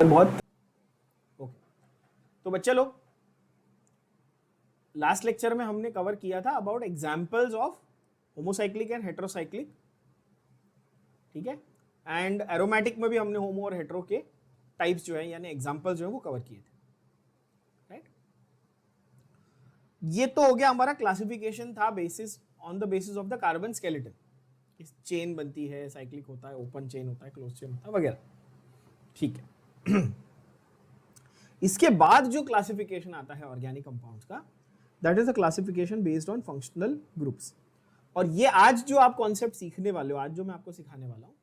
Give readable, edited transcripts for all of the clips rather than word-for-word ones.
बहुत ओके। तो बच्चे लोग, लास्ट लेक्चर में हमने कवर किया था about examples of homocyclic and heterocyclic, ठीक है, एंड एरोमेटिक में भी हमने होमो और हेटेरो के टाइप्स जो है यानी एग्जांपल्स जो है वो कवर किए थे, राइट। ये तो हो गया हमारा क्लासिफिकेशन था basis on the basis of the carbon skeleton, इस चेन बनती है, साइक्लिक होता है, ओपन चेन होता है, क्लोज चेन होता है वगैरह, ठीक है। इसके बाद जो क्लासिफिकेशन आता है ऑर्गेनिक कंपाउंड्स का, that is the classification based on functional groups. और ये आज जो आप कॉन्सेप्ट सीखने वाले हो, आज जो मैं आपको सिखाने वाला हूं,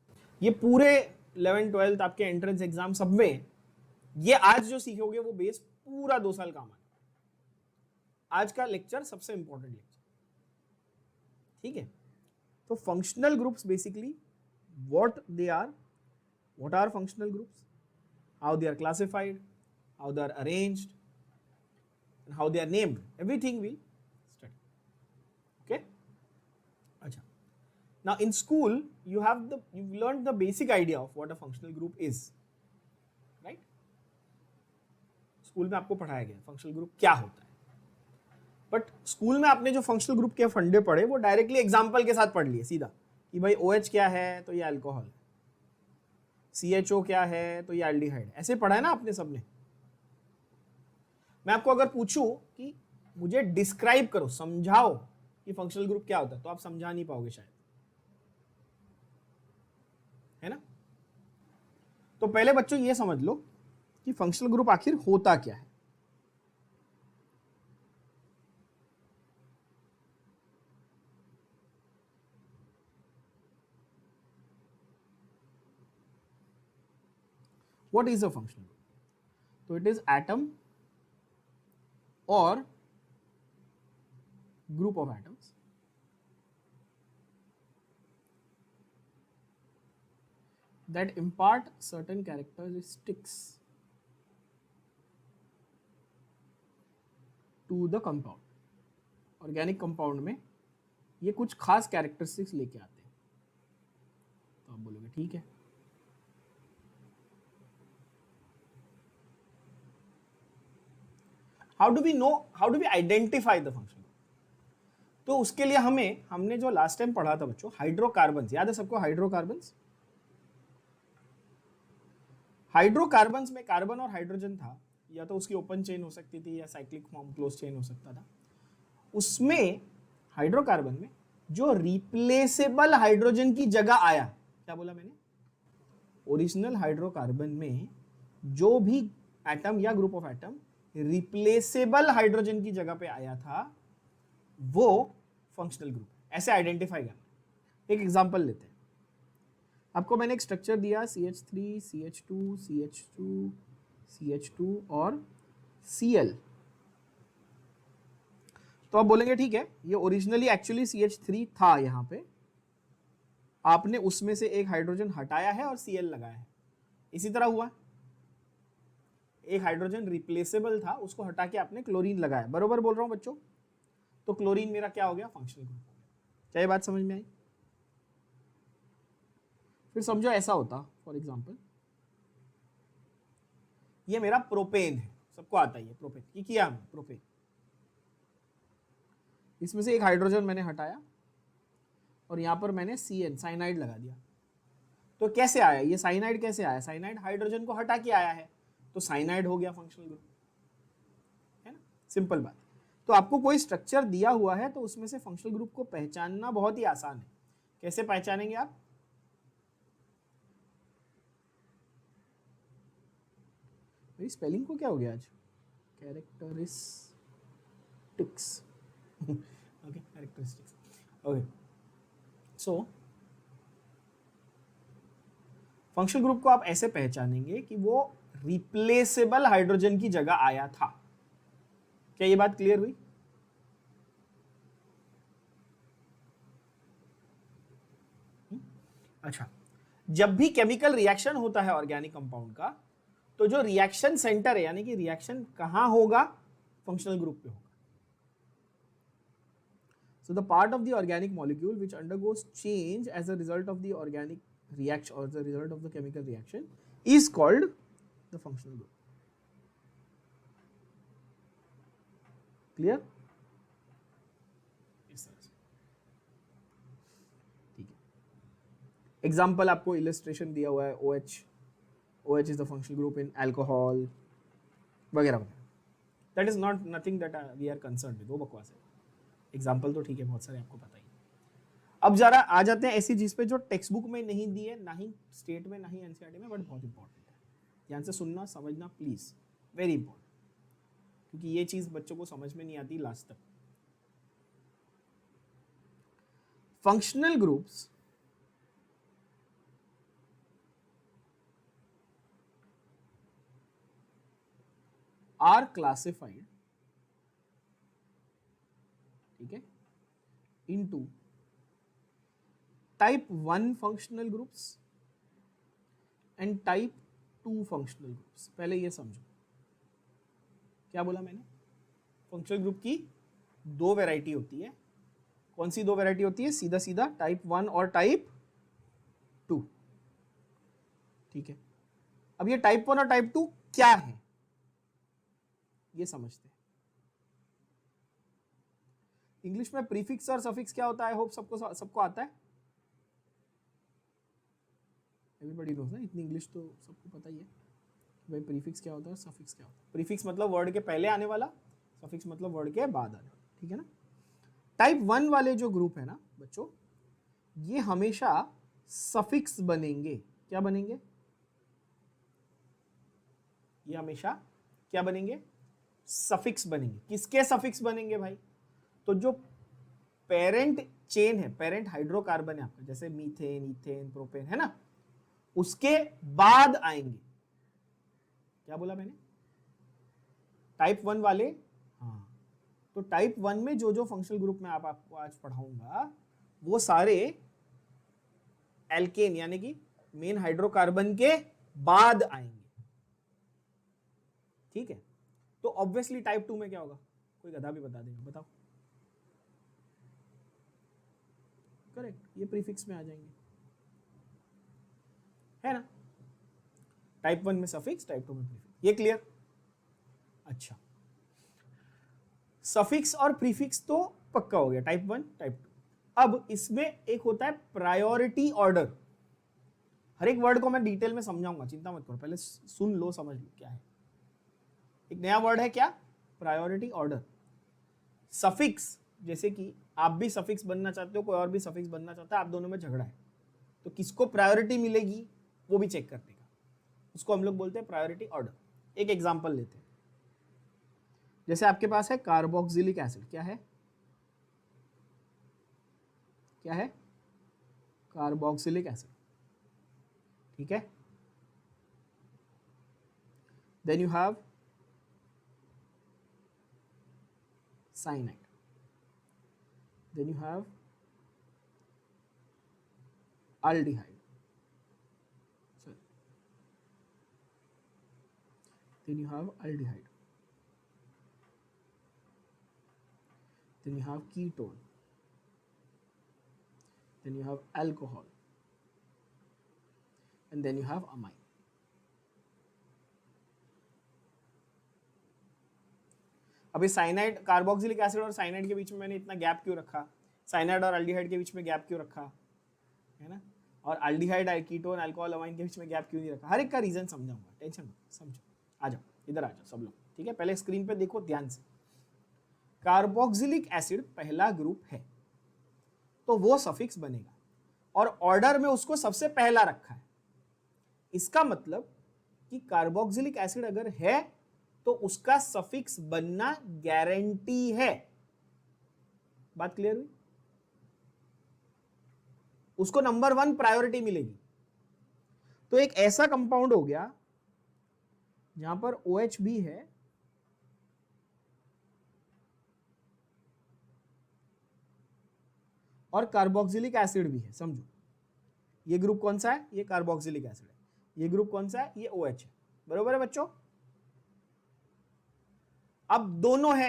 ये पूरे 11th 12th आपके एंट्रेंस एग्जाम सब में ये आज जो सीखोगे वो बेस पूरा 2 साल काम आएगा। आज का लेक्चर सबसे इंपॉर्टेंट लेक्चर, ठीक है। तो functional groups basically what they are, what are functional groups, how they are classified, how they are arranged, and how they are named, everything we'll study, okay. Acha. Now in school you've learned the basic idea of what a functional group is, right? School में आपको पढ़ाया गया functional group क्या होता है, but school में आपने जो फंक्शनल ग्रुप के फंडे पढ़े वो डायरेक्टली एग्जाम्पल के साथ पढ़ लिए सीधा, कि भाई OH क्या है तो ये अल्कोहल है, CHO क्या है तो ये एल्डिहाइड, ऐसे पढ़ा है ना आपने सबने। मैं आपको अगर पूछूं कि मुझे डिस्क्राइब करो, समझाओ कि फंक्शनल ग्रुप क्या होता है, तो आप समझा नहीं पाओगे शायद, है ना। तो पहले बच्चों ये समझ लो कि फंक्शनल ग्रुप आखिर होता क्या है। What is a functional group? तो it is atom or group of atoms that impart certain characteristics to the compound। Organic compound में ये कुछ खास कैरेक्टरिस्टिक्स लेके आते हैं। तो आप बोलोगे ठीक है, how do we identify the function? तो उसके लिए हमने जो लास्ट टाइम पढ़ा था बच्चों, हाइड्रोकार्बन्स, याद है सबको हाइड्रोकार्बन्स? हाइड्रोकार्बन्स में कार्बन और हाइड्रोजन था, या तो उसकी ओपन चेन हो सकती थी या साइक्लिक फॉर्म क्लोज चेन हो सकता था। उसमें हाइड्रोकार्बन में जो रिप्लेसेबल हाइड्रोजन की जगह आया, क्या बोला मैंने? ओरिजिनल हाइड्रोकार्बन में जो भी एटम या group of atom replaceable hydrogen की जगह पे आया था वो फंक्शनल ग्रुप, ऐसे आइडेंटिफाई करना। एक एग्जांपल लेते हैं, आपको मैंने एक स्ट्रक्चर दिया CH3 CH2 CH2 CH2 और Cl। तो आप बोलेंगे ठीक है, ये ओरिजिनली एक्चुअली CH3 था, यहां पे आपने उसमें से एक हाइड्रोजन हटाया है और Cl लगाया है। इसी तरह हुआ, एक हाइड्रोजन रिप्लेसेबल था, उसको हटा के आपने क्लोरीन लगाया, बरोबर बोल रहा हूं बच्चों। तो क्लोरीन मेरा क्या हो गया? फंक्शनल ग्रुप हो गया। क्या ये बात समझ में आई? फिर समझो ऐसा होता, फॉर एग्जांपल ये मेरा प्रोपेन है, सबको आता है ये प्रोपेन, ये किया हमने प्रोपेन, इसमें से एक हाइड्रोजन मैंने हटाया और यहां पर मैंने CN साइनाइड लगा दिया। तो कैसे आया ये साइनाइड? कैसे आया साइनाइड? हाइड्रोजन को हटा के आया है, तो साइनाइड हो गया फंक्शनल ग्रुप, है ना, सिंपल बात। तो आपको कोई स्ट्रक्चर दिया हुआ है तो उसमें से फंक्शनल ग्रुप को पहचानना बहुत ही आसान है। कैसे पहचानेंगे आप? मेरी स्पेलिंग को क्या हो गया आज? Characteristics okay, characteristics okay. So functional group को आप ऐसे पहचानेंगे कि वो रिप्लेसेबल हाइड्रोजन की जगह आया था। क्या ये बात क्लियर हुई? अच्छा, जब भी केमिकल रिएक्शन होता है ऑर्गेनिक कंपाउंड का, तो जो रिएक्शन सेंटर है यानी कि रिएक्शन कहां होगा? फंक्शनल ग्रुप पे होगा। So the part of the organic molecule which undergoes change as a result of the organic reaction or the result of the chemical reaction is called the functional group. Clear? इस तरह से, ठीक है। Example आपको illustration दिया हुआ है, OH is the functional group in alcohol वगैरह वगैरह। That is not nothing that we are concern with, वो बकवास है। एग्जाम्पल तो ठीक है, बहुत सारे आपको पता ही। अब जरा आ जाते हैं ऐसी चीज पे जो टेक्स्ट बुक में नहीं दी है, ना ही स्टेट में, ना ही एनसीईआरटी में, बट बहुत इंपॉर्टेंट है। ध्यान से सुनना, समझना प्लीज, वेरी इंपॉर्टेंट, क्योंकि ये चीज बच्चों को समझ में नहीं आती लास्ट तक। फंक्शनल ग्रुप्स आर क्लासिफाइड, ठीक है, into type 1 functional groups and type 2 functional groups. पहले ये समझो, क्या बोला मैंने? फंक्शनल ग्रुप की दो वैरायटी होती है। कौन सी दो वैरायटी होती है? सीधा सीधा टाइप 1 और टाइप 2, ठीक है। अब ये टाइप 1 और टाइप 2 क्या है, ये समझते हैं। इंग्लिश में प्रीफिक्स और सफिक्स क्या होता है? होप सबको आता है। एवरीबॉडी नोज ना, इतनी इंग्लिश तो सबको पता ही है भाई प्रीफिक्स क्या होता है, सफिक्स क्या होता है। प्रीफिक्स मतलब वर्ड के पहले आने वाला, सफिक्स मतलब वर्ड के बाद आने वाला, ठीक है ना। टाइप 1 वाले जो ग्रुप है ना बच्चों, ये हमेशा सफिक्स बनेंगे। क्या बनेंगे? ये हमेशा क्या बनेंगे? सफिक्स बनेंगे। किसके सफिक्स बनेंगे भाई? तो जो पेरेंट चेन है, पेरेंट हाइड्रोकार्बन है आपका, जैसे मीथेन, इथेन, प्रोपेन है ना, उसके बाद आएंगे। क्या बोला मैंने? टाइप 1 वाले, हाँ। तो टाइप 1 में जो जो फंक्शनल ग्रुप में आपको आज पढ़ाऊंगा, वो सारे एल्केन यानी कि मेन हाइड्रोकार्बन के बाद आएंगे, ठीक है। तो ऑब्वियसली टाइप 2 में क्या होगा? कोई गधा भी बता देगा, बताओ। करेक्ट, ये प्रीफिक्स में आ जाएंगे, है ना। टाइप 1 में सफिक्स, टाइप 2 में प्रीफिक्स। ये क्लियर? अच्छा, सफिक्स और प्रीफिक्स तो पक्का हो गया, टाइप 1 टाइप 2। अब इसमें एक होता है प्रायोरिटी ऑर्डर। हर एक वर्ड को मैं डिटेल में समझाऊंगा, चिंता मत करो, पहले सुन लो, समझ लो क्या है। एक नया वर्ड है क्या? Priority order. सफिक्स, जैसे कि आप भी सफिक्स बनना चाहते हो, कोई और भी सफिक्स बनना चाहता है, आप दोनों में झगड़ा है, तो किसको प्रायोरिटी मिलेगी वो भी चेक कर देगा, उसको हम लोग बोलते हैं प्रायोरिटी ऑर्डर। एक एग्जांपल लेते हैं, जैसे आपके पास है कार्बोक्सिलिक एसिड। क्या है? क्या है? कार्बोक्सिलिक एसिड, ठीक है। Then you have cyanide, then you have aldehyde, sorry, then you have aldehyde, then you have ketone, then you have alcohol, and then you have amine. अभी साइनाइड, कार्बोक्सिलिक एसिड और cyanide के बीच में मैंने इतना gap क्यों रखा? Cyanide और aldehyde के बीच में गैप क्यों रखा है ना? और एल्डिहाइड, कीटोन, अल्कोहल, अमाइन के बीच में गैप क्यों नहीं रखा? हर एक का रीजन समझाऊंगा, टेंशन मत, समझो। आ जाओ, इधर आ जाओ सब लोग, ठीक है। पहले स्क्रीन पे देखो ध्यान से। कार्बोक्सिलिक एसिड पहला ग्रुप है, तो वो सफिक्स बनेगा, और ऑर्डर में उसको सबसे पहला रखा है। इसका मतलब कि कार्बोक्सिलिक एसिड अगर है तो उसका सफिक्स बनना गारंटी है। बात क्लियर हुई? उसको नंबर 1 प्रायोरिटी मिलेगी। तो एक ऐसा कंपाउंड हो गया जहां पर OH भी है और कार्बोक्सिलिक एसिड भी है। समझो, ये ग्रुप कौन सा है? ये कार्बोक्सिलिक एसिड है। ये ग्रुप कौन सा है? ये OH है। बरोबर है बच्चों? अब दोनों है,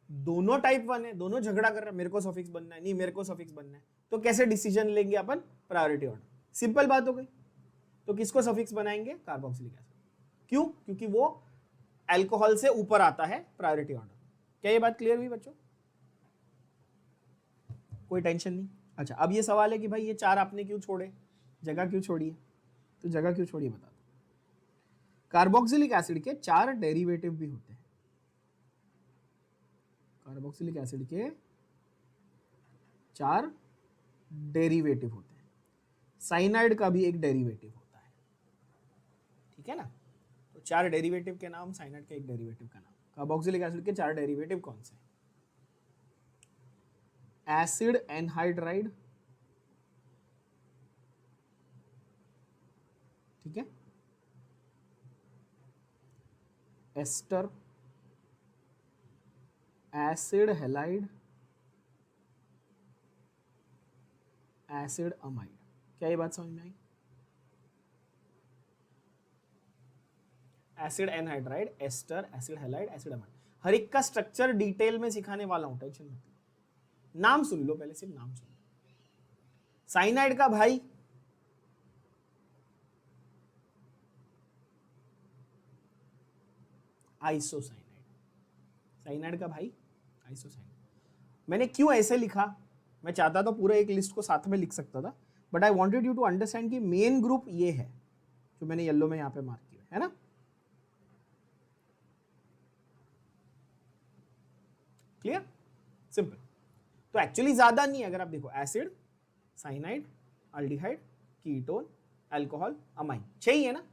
दोनों टाइप 1 है, दोनों झगड़ा कर रहे हैं, मेरे को सफिक्स बनना है, नहीं मेरे को सफिक्स बनना है। तो कैसे डिसीजन लेंगे अपन? Priority order. सिंपल बात हो गई। तो किसको सफिक्स बनाएंगे? Carboxylic acid. क्यों? क्योंकि वो अल्कोहल से ऊपर आता है प्रायोरिटी ऑर्डर। क्या ये बात क्लियर हुई बच्चों? कोई टेंशन नहीं। अच्छा, अब ये सवाल है कि भाई ये 4 आपने क्यों छोड़े, जगह क्यों छोड़ी है? तो जगह क्यों छोड़ी है बता दो। कार्बोक्सिलिक एसिड के 4 डेरिवेटिव भी होते हैं। कार्बोक्सिलिक एसिड के 4 डेरिवेटिव होते हैं। साइनाइड का भी एक डेरिवेटिव होता है, ठीक है ना? तो 4 डेरिवेटिव के नाम, साइनाइड के एक डेरिवेटिव का नाम। कार्बोक्सिलिक एसिड के 4 डेरिवेटिव कौन से? एसिड एनहाइड्राइड, ठीक है, ester, acid halide, acid amide. क्या ये बात समझ में आई? Acid anhydride, ester, acid halide, acid amide. हर एक का स्ट्रक्चर डिटेल में सिखाने वाला हूं, टेंशन मत लो। नाम सुन लो पहले, सिर्फ नाम सुन लो। साइनाइड का भाई आइसोसाइनाइड, साइनाइड का भाई आइसोसाइनाइड। मैंने क्यों ऐसे लिखा? मैं चाहता तो पूरा एक लिस्ट को साथ में लिख सकता था, but I wanted you to understand कि मेन ग्रुप ये है जो मैंने येलो में यहां पे मार्क किया है ना। क्लियर? सिंपल। तो एक्चुअली ज्यादा नहीं है, अगर आप देखो acid, cyanide, aldehyde, ketone, alcohol, amine, 6 ही है ना।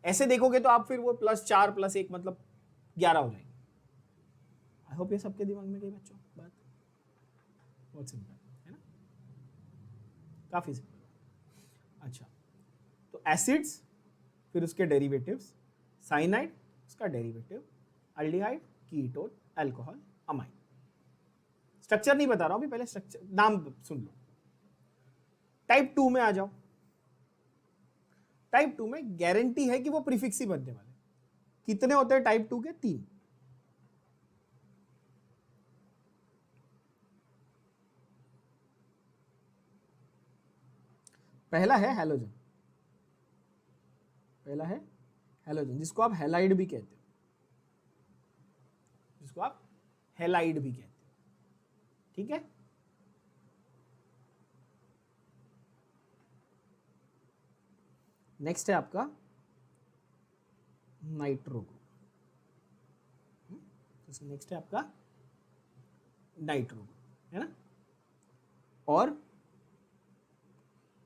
ऐसे देखोगे तो आप फिर वो +4 +1 मतलब 11 हो जाएंगे। आई होप ये सबके दिमाग में गई बच्चों बात। बहुत सिंपल है ना, काफी सिंपल। अच्छा, तो एसिड्स, फिर उसके डेरिवेटिव्स, साइनाइड उसका derivative, aldehyde, ketone, alcohol, amine. Structure नहीं बता रहा हूं अभी, पहले स्ट्रक्चर नाम सुन लो। टाइप 2 में आ जाओ। टाइप 2 में गारंटी है कि वो प्रीफिक्स ही बनने वाले। कितने होते हैं टाइप 2 के? 3। पहला है हैलोजन, पहला है हैलोजन, जिसको आप हैलाइड भी कहते हो, जिसको आप हैलाइड भी कहते हो, ठीक है। नेक्स्ट है आपका नाइट्रो ग्रुप। नेक्स्ट है आपका नाइट्रो ग्रुप, है ना। और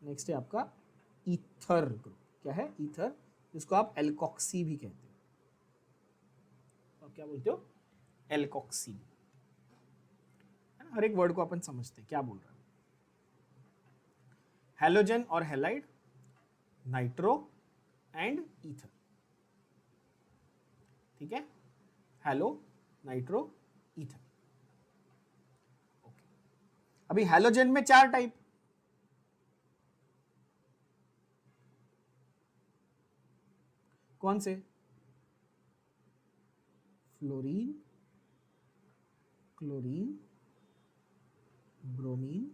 नेक्स्ट है आपका ईथर ग्रुप। क्या है? ईथर, जिसको आप एल्कोक्सी भी कहते हो। तो आप क्या बोलते हो? एल्कोक्सी। हर एक वर्ड को अपन समझते हैं क्या बोल रहा है। हैलोजन और हैलाइड, नाइट्रो एंड ईथर, ठीक है। Hello, nitro, ether. ओके, अभी हैलोजन में 4 टाइप। कौन से? Fluorine, chlorine, bromine,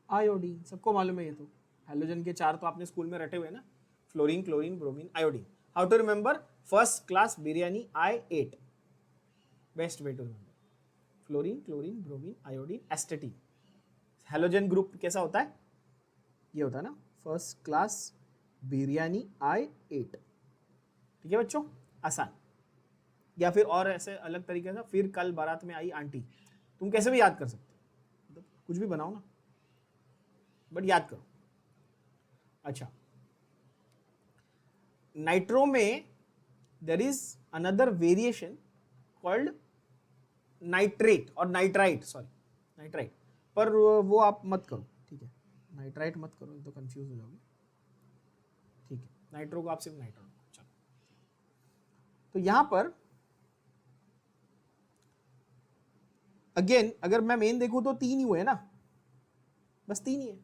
iodine. सबको मालूम है ये तो। हैलोजन के 4 तो आपने स्कूल में रटे हुए ना, fluorine, chlorine, bromine, iodine. How to remember? First class biryani I ate, best way to remember. Fluorine, chlorine, bromine, iodine, astatine. Halogen group कैसा होता है? ये होता है ना, first class biryani I ate, ठीक है बच्चों, आसान। या फिर और ऐसे अलग तरीके से, फिर कल बारात में आई आंटी। तुम कैसे भी याद कर सकते हो, मतलब कुछ भी बनाओ ना, बट याद करो। अच्छा, नाइट्रो में there is another variation called nitrate और नाइट्राइट, सॉरी नाइट्राइट, पर वो आप मत करो, ठीक है। नाइट्राइट मत करो तो कंफ्यूज हो जाओगे, ठीक है। नाइट्रो को आप सिर्फ नाइट्रो। चलो, तो यहां पर अगेन अगर मैं मेन देखूं तो 3 ही हुए ना, बस 3 ही है।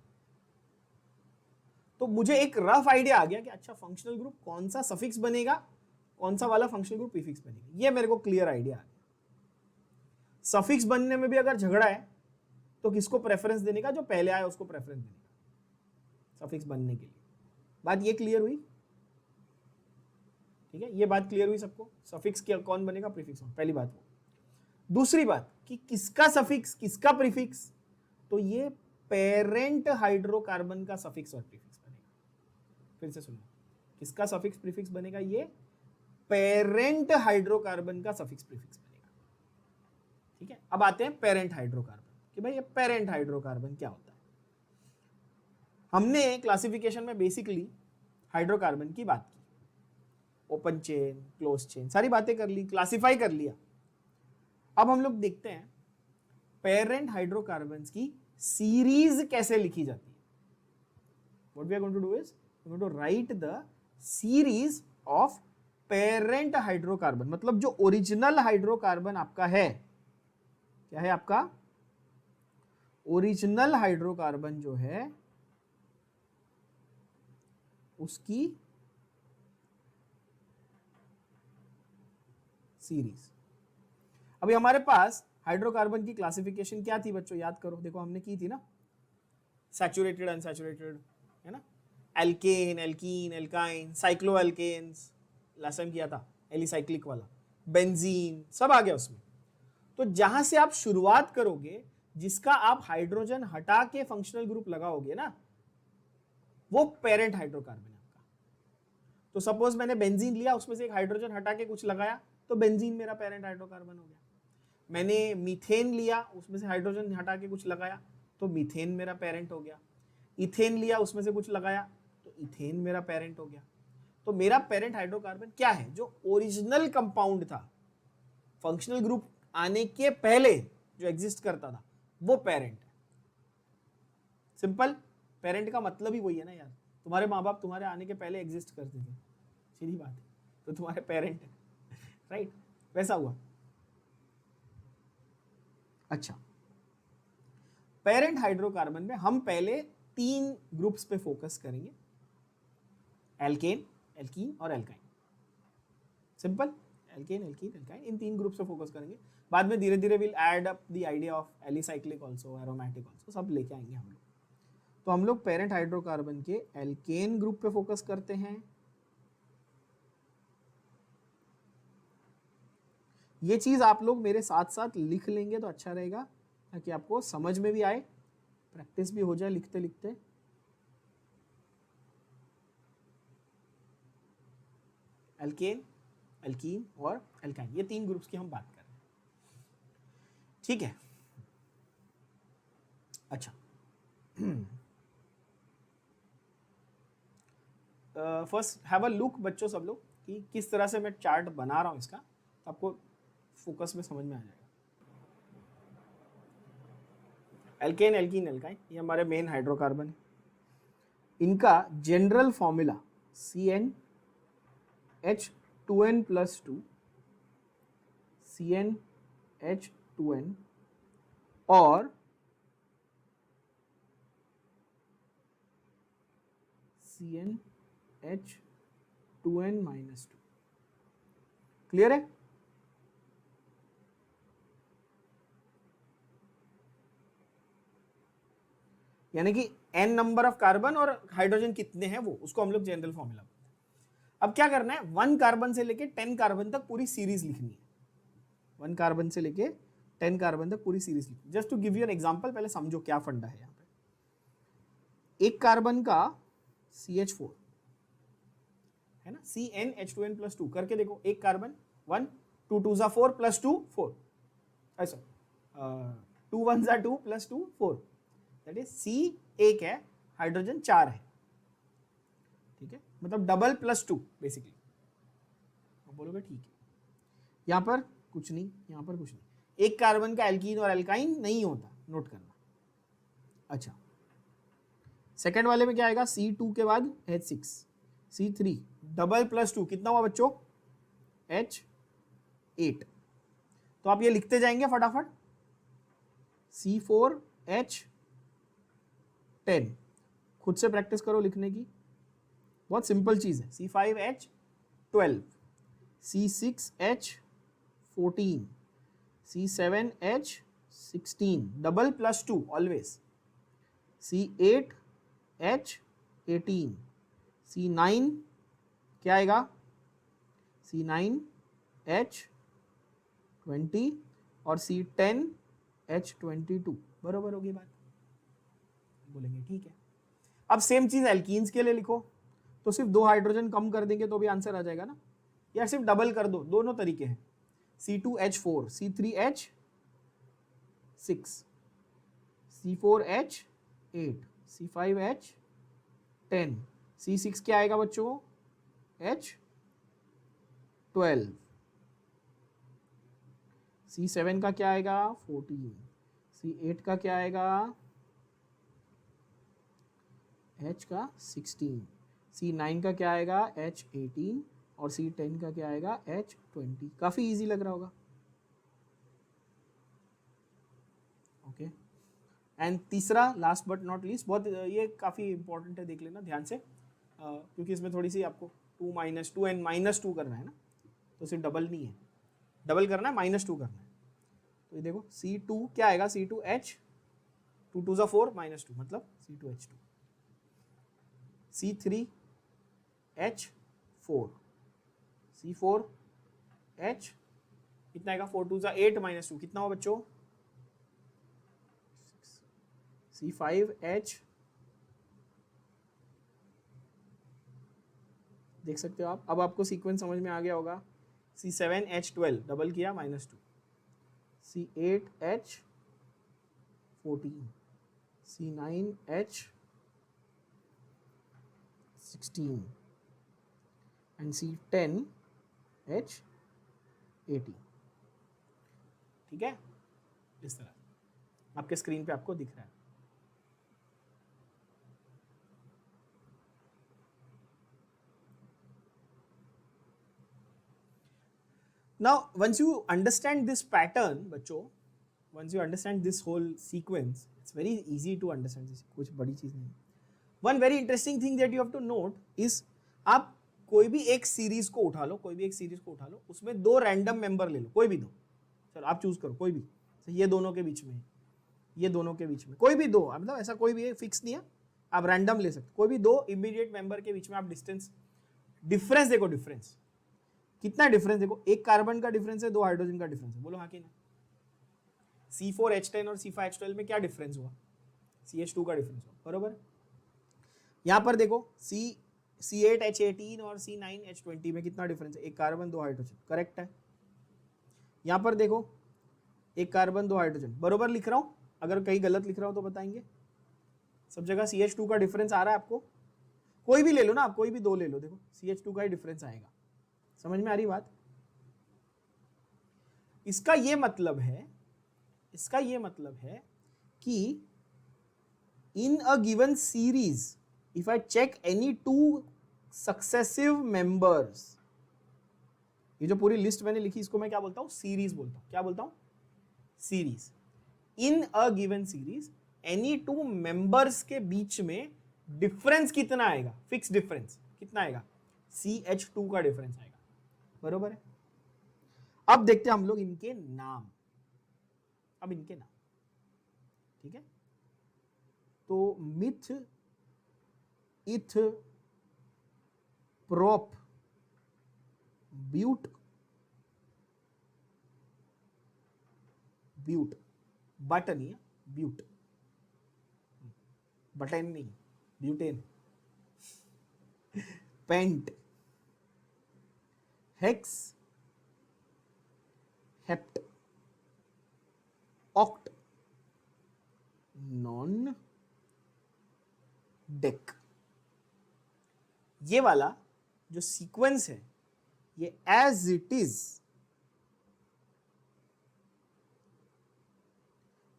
तो मुझे एक रफ आइडिया आ गया कि अच्छा फंक्शनल ग्रुप कौन सा सफिक्स बनेगा, कौन सा वाला फंक्शनल ग्रुप प्रीफिक्स बनेगा, ये मेरे को क्लियर आइडिया आ गया। सफिक्स बनने में भी अगर झगड़ा है तो किसको प्रेफरेंस देने का? जो पहले आया उसको प्रेफरेंस देने का, सफिक्स बनने के लिए। बात ये क्लियर हुई? ठीक है, ये बात क्लियर हुई सबको? सफिक्स क्या कौन बनेगा, प्रीफिक्स कौन, पहली बात वो। दूसरी बात कि किसका सफिक्स किसका प्रीफिक्स, तो ये पेरेंट हाइड्रोकार्बन का सफिक्स और प्रीफिक्स बनेगा। फिर से सुनो, किसका सफिक्स प्रीफिक्स बनेगा, ये पेरेंट हाइड्रोकार्बन का सफिक्स प्रीफिक्स बनेगा। ठीक है, अब आते हैं पेरेंट हाइड्रोकार्बन कि भाई ये पेरेंट हाइड्रोकार्बन क्या होता है। हमने क्लासिफिकेशन में बेसिकली हाइड्रोकार्बन की बात की, ओपन चेन, क्लोज चेन, सारी बातें कर ली, क्लासिफाई कर लिया। अब हम लोग देखते हैं पेरेंट हाइड्रोकार्बन्स की सीरीज कैसे लिखी जाती है। What we are going to do is we are going to write the series of parent hydrocarbon, मतलब जो ओरिजिनल हाइड्रोकार्बन आपका है, क्या है आपका ओरिजिनल हाइड्रोकार्बन जो है उसकी सीरीज। अभी हमारे पास हाइड्रोकार्बन की क्लासिफिकेशन क्या थी बच्चों, याद करो, देखो हमने की थी ना, सैचुरेटेड अनसैचुरेटेड, है ना, alkane, alkene, alkyne, cycloalkanes, last time किया था, एलिसाइक्लिक वाला, बेंजीन, सब आ गया उसमें। तो जहां से आप शुरुआत करोगे, जिसका आप हाइड्रोजन हटा के फंक्शनल ग्रुप लगाओगे ना, वो पेरेंट हाइड्रोकार्बन है आपका। तो सपोज मैंने बेंजीन लिया, उसमें से एक हाइड्रोजन हटा के कुछ लगाया, तो बेंजीन मेरा पेरेंट हाइड्रोकार्बन हो गया। मैंने मीथेन लिया, उसमें से हाइड्रोजन हटा के कुछ लगाया, तो मीथेन मेरा पेरेंट हो गया। इथेन लिया, उसमें से कुछ लगाया, तो इथेन मेरा पेरेंट हो गया। तो मेरा पेरेंट हाइड्रोकार्बन क्या है, जो ओरिजिनल कंपाउंड था, फंक्शनल ग्रुप आने के पहले जो एग्जिस्ट करता था, वो पेरेंट है। सिंपल, पेरेंट का मतलब ही वही है ना यार, तुम्हारे माँ बाप तुम्हारे आने के पहले एग्जिस्ट करते थे, सीधी बात है, तो तुम्हारे पेरेंट है, राइट, वैसा हुआ। अच्छा, पेरेंट हाइड्रोकार्बन में हम पहले 3 ग्रुप्स पे फोकस करेंगे, एल्केन, एल्कीन और alkyne. Simple, alkane, alkene, alkyne, इन 3 ग्रुप्स पे फोकस करेंगे। बाद में धीरे धीरे will add up the idea of alicyclic also, aromatic also, सब लेके आएंगे हम लोग। तो हम लोग पेरेंट हाइड्रोकार्बन के एल्केन ग्रुप पे फोकस करते हैं। ये चीज आप लोग मेरे साथ साथ लिख लेंगे तो अच्छा रहेगा, ताकि आपको समझ में भी आए, प्रैक्टिस भी हो जाए लिखते लिखते। एल्केन, एल्कीन और एल्काइन, ये 3 ग्रुप्स की हम बात कर रहे हैं, ठीक है। अच्छा, फर्स्ट हैव अ लुक बच्चों सब लोग कि किस तरह से मैं चार्ट बना रहा हूं इसका, तो आपको फोकस में समझ में आ जाएगा। एल्केन, एल्कीन, एल्काइन, ये हमारे मेन हाइड्रोकार्बन है। इनका जनरल फॉर्मूला CnH2n+2, CnH2n और CnH2n-2। क्लियर है? यानी कि n नंबर ऑफ कार्बन और हाइड्रोजन कितने हैं, वो उसको हम लोग जनरल फॉर्मूला बोलते हैं। अब क्या करना है, 1 कार्बन से लेके 10 कार्बन तक पूरी सीरीज लिखनी है। 1 कार्बन से लेके 10 कार्बन तक पूरी सीरीज लिखनी है। Just to give you an example, पहले समझो क्या फंडा है यहाँ पे। एक कार्बन का CH4 है ना, CnH2n+2 करके देखो, एक कार्बन 1, 2 2 जा 4 + 2 4, ऐसा 2 1 जा 2 + 2 4, दैट इज C एक है, हाइड्रोजन 4 है, ठीक है, मतलब डबल +2 बेसिकली। आप बोलोगे ठीक है, यहां पर कुछ नहीं, यहां पर कुछ नहीं, एक कार्बन का एल्कीन और एल्काइन नहीं होता, नोट करना। अच्छा, सेकंड वाले में क्या आएगा, C2 के बाद H6, C3 डबल +2 कितना हुआ बच्चों, H8। तो आप ये लिखते जाएंगे फटाफट, C4H10, खुद से प्रैक्टिस करो लिखने की, बहुत सिंपल चीज है। C5H12, C6H14, C7H16 double +2 always, C8H18, C9 क्या आएगा, C9H20 और C10H22, बरोबर होगी बात? बोलेंगे ठीक है। अब सेम चीज एल्कीन्स के लिए लिखो, तो सिर्फ 2 हाइड्रोजन कम कर देंगे तो भी आंसर आ जाएगा ना, या सिर्फ डबल कर दो, दोनों तरीके हैं। C2H4, C3H6, C4H8, C5H10, C6 क्या आएगा बच्चों? H12, C7 का क्या आएगा? 14, C8 का क्या आएगा? H का 16, C9 का क्या आएगा? H18 और C10 का क्या आएगा? H20। काफी इजी लग रहा होगा। ओके, एंड तीसरा लास्ट बट नॉट लीस्ट, बहुत ये काफी इंपॉर्टेंट है, देख लेना ध्यान से, क्योंकि इसमें थोड़ी सी आपको 2 एंड -2 करना है ना, तो सिर्फ डबल नहीं है, डबल करना है, -2 करना है। तो ये देखो C2 क्या आएगा? C2H, 2 2 ज़ा 4, -2 मतलब C2H2, C3H4, C4H कितना आएगा? 4 2 ज़ा 8 -2 कितना हो बच्चों? C5H, देख सकते हो आप, अब आपको सीक्वेंस समझ में आ गया होगा। C7H12 डबल किया -2, C8H14, C9H16 एंड C10H18। ठीक है, इस तरह आपके स्क्रीन पे आपको दिख रहा है। Now, once you understand this pattern, बच्चों, once you understand this whole sequence, it's very easy to understand this, कुछ बड़ी चीज नहीं। One very interesting thing that you have to note is, आप कोई भी एक सीरीज को उठा लो, कोई भी एक सीरीज को उठा लो, उसमें 2 रैंडम मेंबर ले लो, कोई भी 2, चलो आप चूज करो कोई भी, तो ये दोनों के बीच में, ये दोनों के बीच में, कोई भी 2, मतलब ऐसा कोई भी फिक्स नहीं है, आप रैंडम ले सकते, कोई भी 2 इमीडिएट मेंबर के बीच में आप डिफरेंस देखो, डिफरेंस कितना डिफरेंस देखो, एक कार्बन का डिफरेंस है, 2 हाइड्रोजन का डिफरेंस है, बोलो हाँ कि नहीं? C4H10 और C5H12 में क्या डिफरेंस हुआ? CH2 का डिफरेंस हुआ, बरोबर। यहां पर देखो C8H18 और C9H20 में कितना डिफरेंस है? एक कार्बन 2 हाइड्रोजन, करेक्ट है। यहां पर देखो एक कार्बन 2 हाइड्रोजन, बरोबर लिख रहा हूं, अगर कहीं गलत लिख रहा हूं तो बताएंगे। सब जगह CH2 का डिफरेंस आ रहा है आपको, कोई भी ले लो ना आप, कोई भी 2 ले लो, देखो CH2 का ही डिफरेंस आएगा। समझ में आ रही बात? इसका ये मतलब है कि in a given series if I check any 2 successive members, ये जो पूरी लिस्ट मैंने लिखी इसको मैं क्या बोलता हूं? सीरीज बोलता हूं। क्या बोलता हूं? Series. In a given series any 2 members के बीच में डिफरेंस कितना आएगा? फिक्स डिफरेंस कितना आएगा? CH2 का डिफरेंस आएगा, बरोबर है। अब देखते हैं हम लोग इनके नाम, अब इनके नाम, ठीक है। तो मिथ, इथ, प्रोप, ब्यूट, बट नहीं है, ब्यूट, बटन नहीं, butane, pent, hex, hept, oct, non, dec. ये वाला जो सीक्वेंस है ये एज इट इज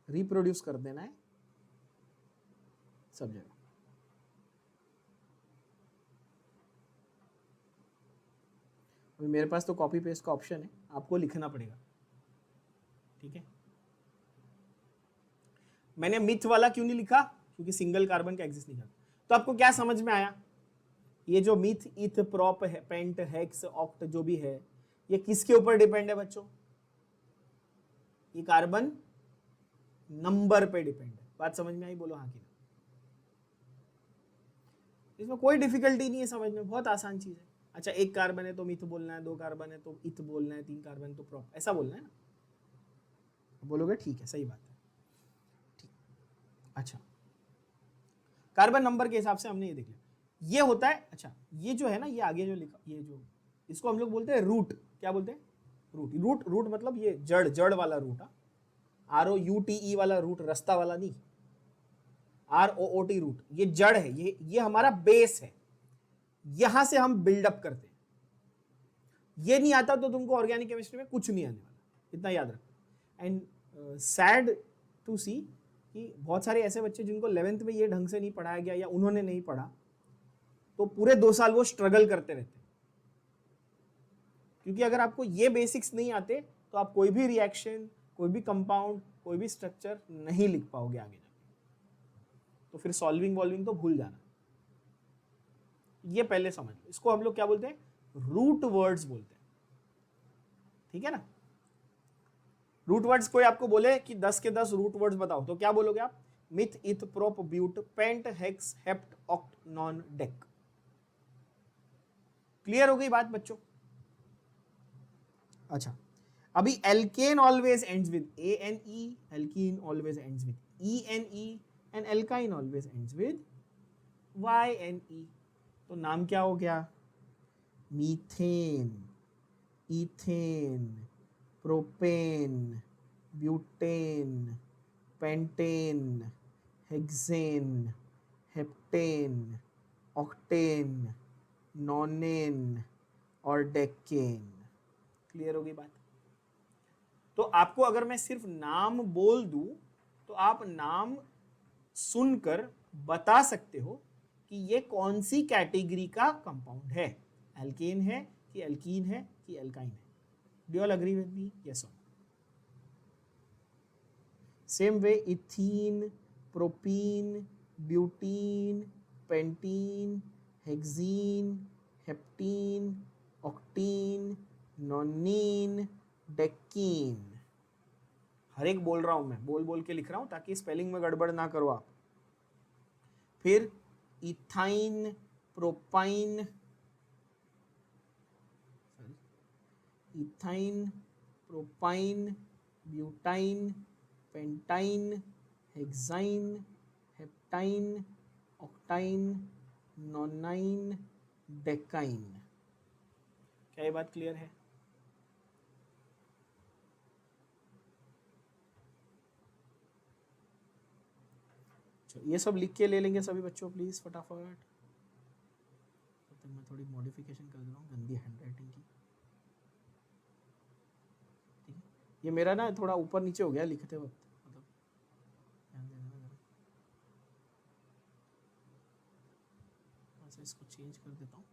रिप्रोड्यूस कर देना है सब जगह। अभी मेरे पास तो कॉपी पेस्ट का ऑप्शन है, आपको लिखना पड़ेगा, ठीक है। मैंने मिथ वाला क्यों नहीं लिखा? क्योंकि सिंगल कार्बन का एग्जिस्ट नहीं करता। तो आपको क्या समझ में आया? ये जो मिथ, इथ, प्रोप है, पेंट, हेक्स, ऑक्ट जो भी है, ये किसके ऊपर डिपेंड है बच्चों? ये कार्बन नंबर पे डिपेंड है। बात समझ में आई? बोलो हाँ कि नहीं। इसमें कोई डिफिकल्टी नहीं है समझ में, बहुत आसान चीज है। अच्छा, एक कार्बन है तो मिथ बोलना है, 2 कार्बन है तो इथ बोलना है, 3 कार्बन है तो प्रोप, ऐसा बोलना है ना? बोलोगे ठीक है, सही बात है, ठीक। अच्छा, कार्बन नंबर के हिसाब से हमने ये देख लिया, ये होता है। अच्छा, ये जो है ना, ये आगे जो लिखा, ये जो, इसको हम लोग बोलते हैं रूट। क्या बोलते हैं? रूट। रूट रूट मतलब ये जड़, जड़ वाला रूट। ROUTE वाला रूट, रास्ता वाला नहीं। ROOT रूट, ये जड़ है, ये हमारा बेस है, यहां से हम बिल्डअप करते हैं। ये नहीं आता तो तुमको ऑर्गेनिक केमिस्ट्री में कुछ नहीं आने वाला, इतना याद रखो। एंड सैड टू सी कि बहुत सारे ऐसे बच्चे जिनको 11th में ये ढंग से नहीं पढ़ाया गया या उन्होंने नहीं पढ़ा, तो पूरे 2 साल वो स्ट्रगल करते रहते। क्योंकि अगर आपको ये बेसिक्स नहीं आते तो आप कोई भी रिएक्शन, कोई भी कंपाउंड, कोई भी स्ट्रक्चर नहीं लिख पाओगे आगे जाके, तो फिर सॉल्विंग वॉल्विंग तो भूल जाना। ये पहले समझ लो, इसको हम लोग क्या बोलते हैं? रूट वर्ड्स बोलते हैं, ठीक है ना? रूट वर्ड्स कोई आपको बोले कि 10 के 10 रूट वर्ड्स बताओ, तो क्या बोलोगे आप? Meth, eth, prop, but, pent, hex, hept, oct, non, dec. Clear हो गई बात बच्चों? अच्छा, अभी alkane always ends with ANE, alkene always ends with ENE, and alkyne always ends with YNE। तो नाम क्या हो गया? Methane, ethane, propane, butane, pentane, hexane, heptane, octane, nonane और डेकेन। क्लियर होगी बात? तो आपको अगर मैं सिर्फ नाम बोल दूं तो आप नाम सुनकर बता सकते हो कि ये कौन सी कैटेगरी का कंपाउंड है, एल्केन है कि एल्कीन है कि एल्काइन है। Do you all agree with me? Yes और no? Same way ethene, propene, butene, pentene, hexene, heptene, octene, nonene, decene. हर एक बोल रहा हूं मैं, बोल बोल के लिख रहा हूं ताकि स्पेलिंग में गड़बड़ ना करो आप। फिर ethyne, propyne, ethyne, propyne, butyne, pentyne, hexyne, heptyne, octyne, nonyne, decyne. क्या ये बात क्लियर है? ये सब लिख के ले लेंगे सभी बच्चों प्लीज फटाफट। तो मैं थोड़ी मॉडिफिकेशन कर दे रहा हूँ गंदी हैंडराइटिंग की, ठीक है? ये मेरा ना थोड़ा ऊपर नीचे हो गया लिखते वक्त, मतलब ध्यान देना जरा। ऐसे इसको चेंज कर देता हूँ।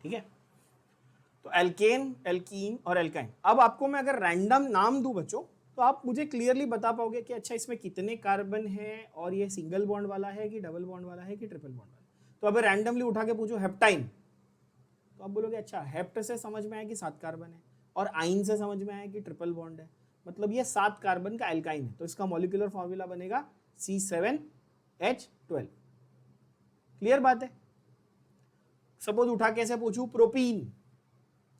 ठीक है, तो एल्केन, एल्कीन और एल्काइन। अब आपको मैं अगर रैंडम नाम दूं बच्चों तो आप मुझे क्लियरली बता पाओगे कि अच्छा इसमें कितने कार्बन है और ये सिंगल बॉन्ड वाला है कि डबल बॉन्ड वाला है कि ट्रिपल बॉन्ड वाला है। तो अगर रैंडमली उठा के पूछो हेप्टाइन, तो आप बोलोगे अच्छा हेप्ट से समझ में आया कि 7 कार्बन है, और आइन से समझ में आया कि ट्रिपल बॉन्ड है, मतलब ये 7 कार्बन का एल्काइन है। तो इसका मॉलिक्यूलर फॉर्मूला बनेगा C7H12। क्लियर बात है? सपोज उठा कैसे पूछूं प्रोपीन,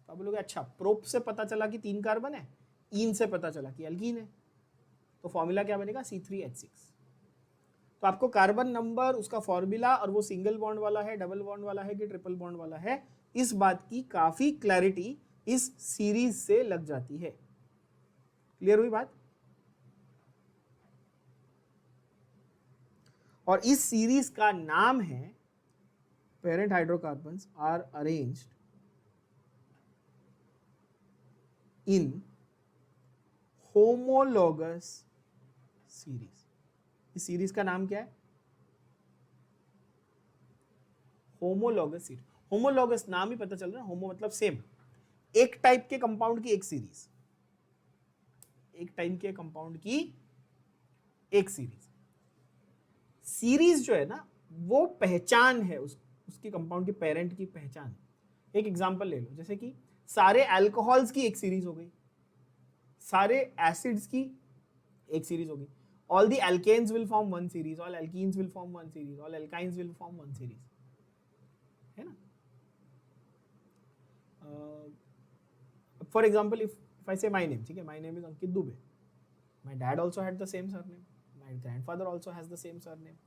तो आप बोलोगे अच्छा प्रोप से पता चला कि 3 कार्बन है, इन से पता चला कि एल्कीन है, तो फॉर्मूला क्या बनेगा? C3H6। तो आपको कार्बन नंबर, उसका फॉर्मूला और वो सिंगल बॉन्ड वाला है, डबल बॉन्ड वाला है कि ट्रिपल बॉन्ड वाला है, इस बात की काफी क्लैरिटी इस सीरीज से लग जाती है। क्लियर हुई बात? और इस सीरीज का नाम है parent hydrocarbons are arranged in homologous series. इस सीरीज का नाम क्या है? Homologous series. होमोलॉगस नाम ही पता चल रहा है, होमो मतलब सेम, एक टाइप के कंपाउंड की एक सीरीज, एक टाइप के कंपाउंड की एक सीरीज। सीरीज जो है ना वो पहचान है, उसकी कंपाउंड की पेरेंट की पहचान है। एक एग्जांपल ले लो, जैसे कि सारे अल्कोहल्स की एक सीरीज हो गई, सारे एसिड्स की एक सीरीज होगी, all the alkanes will form one series, all alkenes will form one series, all alkynes will form one series, है ना? For example if I say my name, ठीक है, my name is Ankit Dubey, my dad also had the same surname, my grandfather also has the same surname,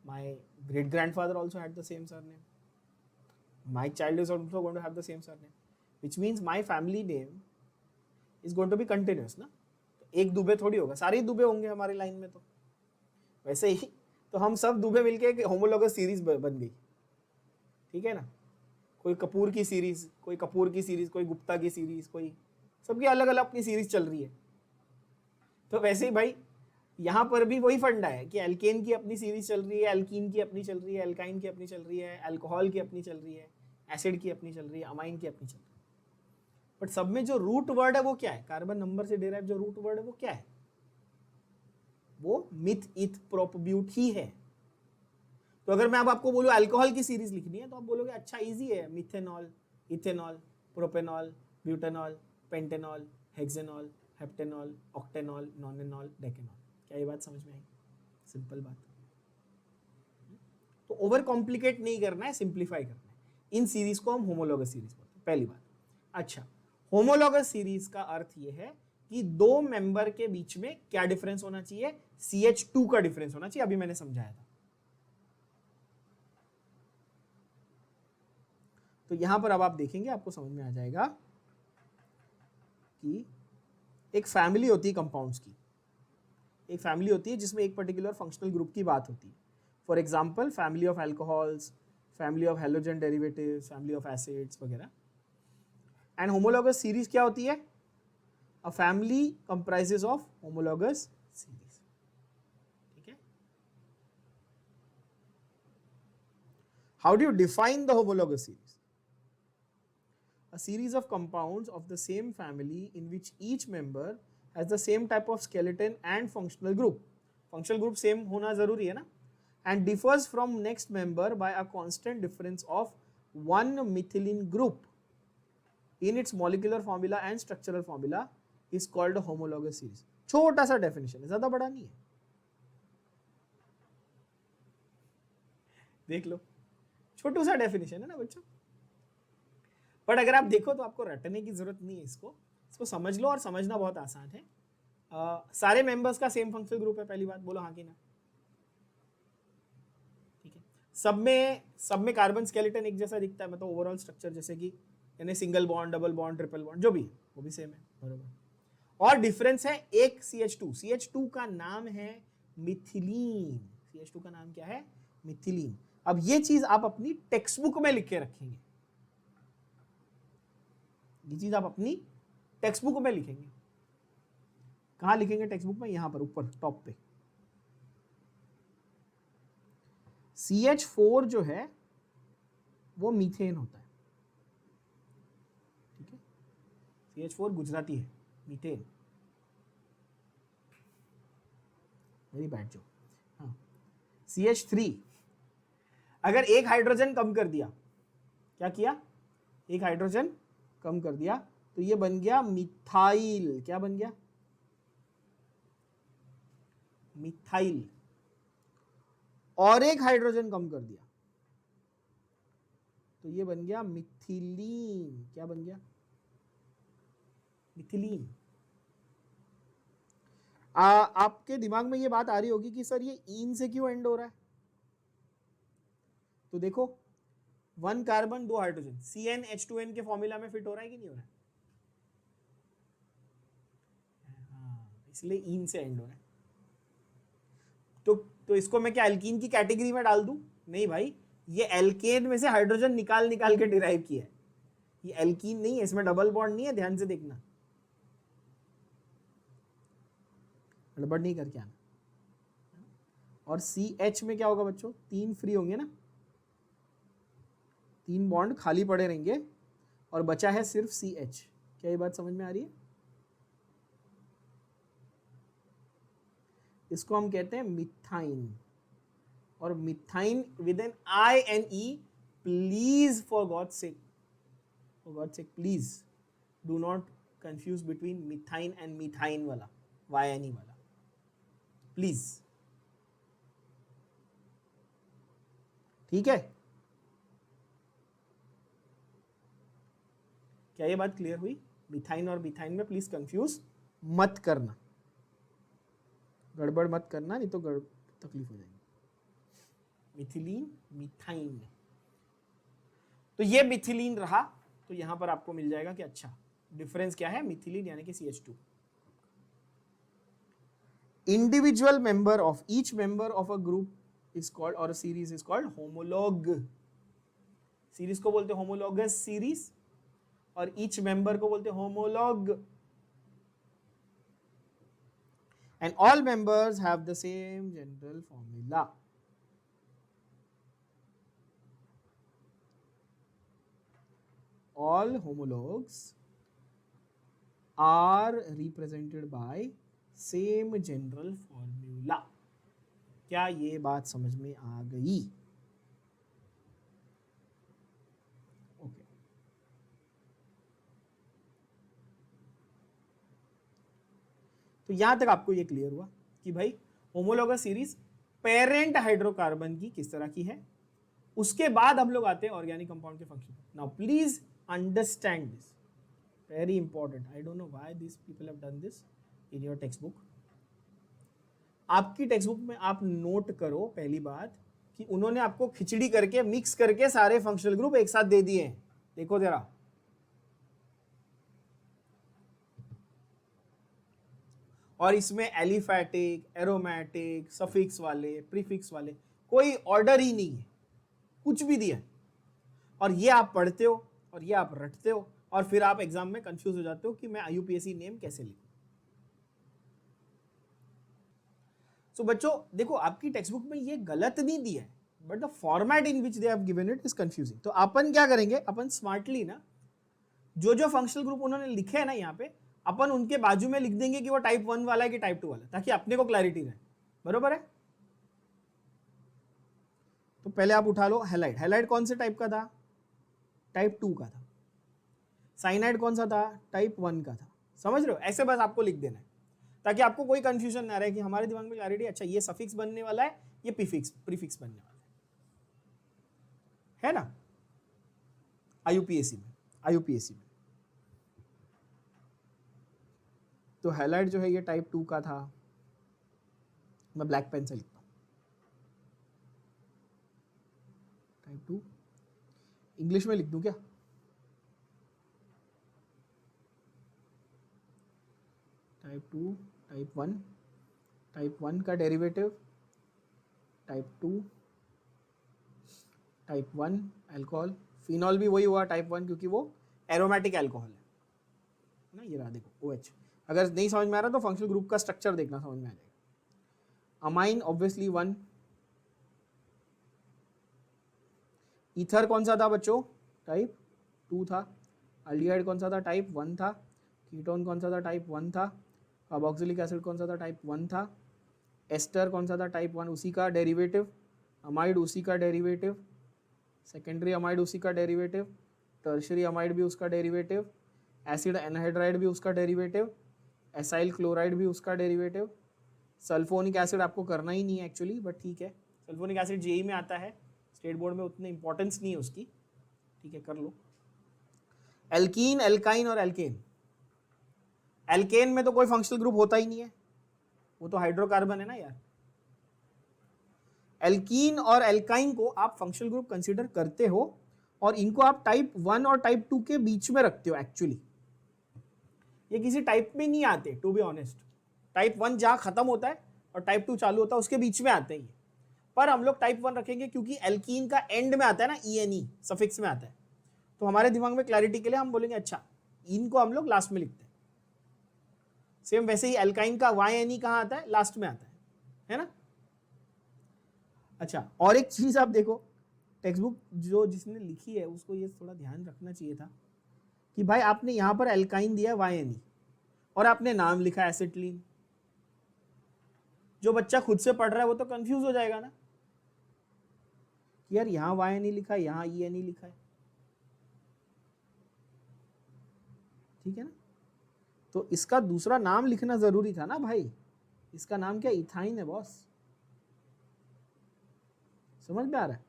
my great grandfather also had the same surname, my child is also going to have the same surname, which means my family name is going to be continuous ना, एक दुबे थोड़ी होगा, सारे ही दुबे होंगे हमारी line में, तो वैसे ही तो हम सब दुबे मिलके एक होमोलॉगस सीरीज बन गई, ठीक है ना? कोई कपूर की सीरीज, कोई कपूर की सीरीज, कोई गुप्ता की सीरीज, कोई सबकी अलग अलग अपनी सीरीज चल रही है। तो वैसे ही भाई यहाँ पर भी वही फंडा है कि एल्केन की अपनी सीरीज चल रही है, एल्कीन की अपनी चल रही है, एल्काइन की अपनी चल रही है, अल्कोहल की अपनी चल रही है, एसिड की अपनी चल रही है, अमाइन की अपनी चल रही है। बट सब में जो रूट वर्ड है वो क्या है? कार्बन नंबर से डिराइव जो रूट वर्ड है वो क्या है? वो मिथ इथ प्रोप ब्यूट ही है। तो अगर मैं अब आपको बोलूं अल्कोहल की सीरीज लिखनी है तो आप बोलोगे अच्छा इजी है, methanol, ethanol, propanol, butanol, pentanol, hexanol, heptanol, octanol, nonanol, decanol. क्या ये बात समझ में आई? सिंपल बात। तो ओवर कॉम्प्लिकेट नहीं करना है, सिंप्लीफाई करना है। इन सीरीज को हम होमोलॉगस सीरीज बोलते हैं, पहली बात। अच्छा, होमोलॉगस सीरीज का अर्थ यह है कि दो मेंबर के बीच में क्या डिफरेंस होना चाहिए? CH2 का डिफरेंस होना चाहिए, अभी मैंने समझाया था। तो यहां पर अब आप देखेंगे, आपको समझ में आ जाएगा कि एक फैमिली होती है कंपाउंड्स की, एक फैमिली होती है जिसमें एक पर्टिकुलर फंक्शनल ग्रुप की बात होती है। For example family of alcohols, family of halogen derivatives, family of acids वगैरह। एंड होमोलॉगस सीरीज क्या होती है? A family comprises of homologous series, ठीक है? How do you define the homologous series? A series of compounds of the same family in which each member has the same type of skeleton and functional group. Functional group same होना जरूरी है ना? And differs from next member by a constant difference of one methylene group in its molecular formula and structural formula is called a homologous series. छोटा सा definition है, ज्यादा बड़ा नहीं है, देख लो, छोटू सा definition है ना बच्चों। बट अगर आप देखो तो आपको रटने की जरूरत नहीं है, इसको समझ लो, और समझना बहुत आसान है। सारे मेंबर्स का सेम फंक्शनल ग्रुप है, पहली बात, बोलो हाँ कि ना? ठीक है। सब में कार्बन स्केलेटन एक जैसा दिखता है, मतलब ओवरऑल स्ट्रक्चर, जैसे कि यानी single bond, double bond, triple bond, जो भी है वो भी सेम है, बरोबर। और डिफरेंस है एक CH2 का नाम है मिथिलीन। CH2 का नाम क्या है? मिथिलीन। अब ये चीज आप अपनी टेक्स्ट बुक में लिख के रखेंगे, ये चीज आप अपनी टेक्स्ट बुक में लिखेंगे। कहां लिखेंगे टेक्स्ट बुक में? यहां पर ऊपर टॉप पे। CH4 जो है वो मीथेन होता है, ठीक है? CH4 गुजराती है, मीथेन, वेरी बैड जो। हाँ, CH3 अगर एक हाइड्रोजन कम कर दिया, क्या किया? एक हाइड्रोजन कम कर दिया तो ये बन गया मिथाइल। क्या बन गया? मिथाइल। और एक हाइड्रोजन कम कर दिया तो ये बन गया मिथिलीन। क्या बन गया? मिथिलीन। आपके दिमाग में ये बात आ रही होगी कि सर ये ईन से क्यों एंड हो रहा है? तो देखो, 1 कार्बन 2 हाइड्रोजन, CnH2n के फॉर्मूला में फिट हो रहा है कि नहीं हो रहा है? इसलिए ईन से एंड हो रहा है। तो इसको मैं क्या एल्कीन की कैटेगरी में डाल दूं? नहीं भाई, ये एल्केन में से हाइड्रोजन निकाल के डिराइव किया है, ये एल्कीन नहीं है, इसमें डबल बॉन्ड नहीं है, ध्यान से देखना, गड़बड़ नहीं करके आना। और CH में क्या होगा बच्चों? 3 फ्री होंगे ना, 3 बॉन्ड खाली पड़े रहेंगे और बचा है सिर्फ CH। क्या ये बात समझ में आ रही है? इसको हम कहते हैं मिथाइन। और methine with an INE, please for god sake please do not confuse between methine and methine वाला YNE वाला, प्लीज। ठीक है, क्या ये बात क्लियर हुई? मिथाइन और मिथाइन में प्लीज कंफ्यूज मत करना, गड़बड़ मत करना, नहीं तो तकलीफ हो जाएगी। मिथिलीन मिथाइन, तो ये मिथिलीन रहा, तो यहां पर आपको मिल जाएगा कि अच्छा डिफरेंस क्या है, मिथिलीन यानी कि CH2। Individual member of each member of a group is called और series is called homologue. Series को बोलते हैं होमोलॉगस सीरीज और ईच मेंबर को बोलते हैं homologue. And all members have the same general formula. All homologs are represented by same general formula। क्या ये बात समझ में आ गई? ओके, तो यहां तक आपको ये क्लियर हुआ कि भाई होमोलॉगस सीरीज पेरेंट हाइड्रोकार्बन की किस तरह की है। उसके बाद हम लोग आते हैं ऑर्गेनिक कंपाउंड के function. Now please understand this, very important. I don't know why this people have done this in your text book. आपकी टेक्स्ट बुक में आप नोट करो पहली बात कि उन्होंने आपको खिचड़ी करके मिक्स करके सारे फंक्शनल ग्रुप एक साथ दे दिए हैं। देखो जरा, और इसमें एलिफैटिक, एरोमेटिक, सफिक्स वाले, प्रीफिक्स वाले, कोई ऑर्डर ही नहीं है, कुछ भी दिया है। और ये आप पढ़ते हो और ये आप रटते हो और फिर आप एग्जाम में कंफ्यूज हो जाते हो कि मैं IUPAC नेम कैसे लिखूं। सो बच्चों देखो, आपकी टेक्स्ट बुक में ये गलत नहीं दिया है, but the format in which they have given it is confusing. तो अपन क्या करेंगे, अपन स्मार्टली ना जो जो फंक्शनल ग्रुप उन्होंने लिखे हैं ना यहाँ पे, अपन उनके बाजू में लिख देंगे कि वो टाइप 1 वाला है कि टाइप 2 वाला, ताकि अपने को क्लैरिटी रहे। बरोबर है? तो पहले आप उठा लो हैलाइड। हैलाइड कौन से टाइप का था? टाइप 2 का था। साइनाइड कौन सा था? टाइप 1 का था। समझ रहे हो? ऐसे बस आपको लिख देना है ताकि आपको कोई कंफ्यूजन ना रहे कि हमारे दिमाग में क्लैरिटी, अच्छा ये सफिक्स बनने वाला है, ये प्रीफिक्स बनने वाला है ना? IUPAC में तो हैलाइड जो है ये टाइप 2 का था। मैं ब्लैक पेन से लिखता हूं, टाइप 2। इंग्लिश में लिख दूं क्या? टाइप 2, टाइप 1, टाइप 1 का derivative, type 2, type 1 alcohol. Phenol भी वही हुआ टाइप 1 क्योंकि वो एरोमेटिक अल्कोहल है ना। ये रहा देखो OH। अगर नहीं समझ में आ रहा तो फंक्शनल ग्रुप का स्ट्रक्चर देखना, समझ में आ जाएगा। Amine obviously 1। ईथर कौन सा था बच्चों? टाइप 2 था। अल्डिहाइड कौन सा था? टाइप 1 था। कीटोन कौन सा था? टाइप 1 था। कार्बोक्सिलिक एसिड कौन सा था? टाइप 1 था। एस्टर कौन सा था? टाइप 1, उसी का डेरिवेटिव। अमाइड उसी का डेरिवेटिव। सेकेंडरी अमाइड उसी का डेरिवेटिव। टर्शरी अमाइड भी उसका डेरिवेटिव। एसिड एनहाइड्राइड भी उसका डेरिवेटिव। एसाइल क्लोराइड भी उसका डेरिवेटिव। सल्फोनिक एसिड आपको करना ही नहीं है एक्चुअली, बट ठीक है। सल्फोनिक एसिड जेई में आता है, स्टेट बोर्ड में उतनी इंपॉर्टेंस नहीं है उसकी, ठीक है, कर लो। एल्कीन, एल्काइन और एल्केन। एल्केन में तो कोई फंक्शनल ग्रुप होता ही नहीं है, वो तो हाइड्रोकार्बन है ना यार। एल्कीन और एल्काइन को आप फंक्शनल ग्रुप कंसीडर करते हो और इनको आप टाइप 1 और टाइप 2 के बीच में रखते हो। एक्चुअली ये किसी टाइप में नहीं आते, टू बी ऑनेस्ट। टाइप 1 जहां खत्म होता है और टाइप 2 चालू होता है उसके बीच में आते हैं ये। पर हम लोग टाइप 1 रखेंगे क्योंकि एल्कीन का एंड में आता है ना, ENE सफिक्स में आता है, तो हमारे दिमाग में क्लैरिटी के लिए हम बोलेंगे अच्छा इनको हम लोग लास्ट में लिखते हैं। सेम वैसे ही एल्काइन का YNE कहां आता है? लास्ट में आता है ना। अच्छा, और एक चीज आप देखो, टेक्स्ट बुक जो जिसने लिखी है उसको ये थोड़ा ध्यान रखना चाहिए था कि भाई आपने यहां पर एल्काइन दिया YNE और आपने नाम लिखा एसिटिलीन। जो बच्चा खुद से पढ़ रहा है वो तो कंफ्यूज हो जाएगा ना। कि यार यहाँ YNE लिखा है, यहाँ ENE लिखा है, ठीक है ना। तो इसका दूसरा नाम लिखना जरूरी था ना भाई, इसका नाम क्या, इथाइन है बॉस। समझ में आ रहा है?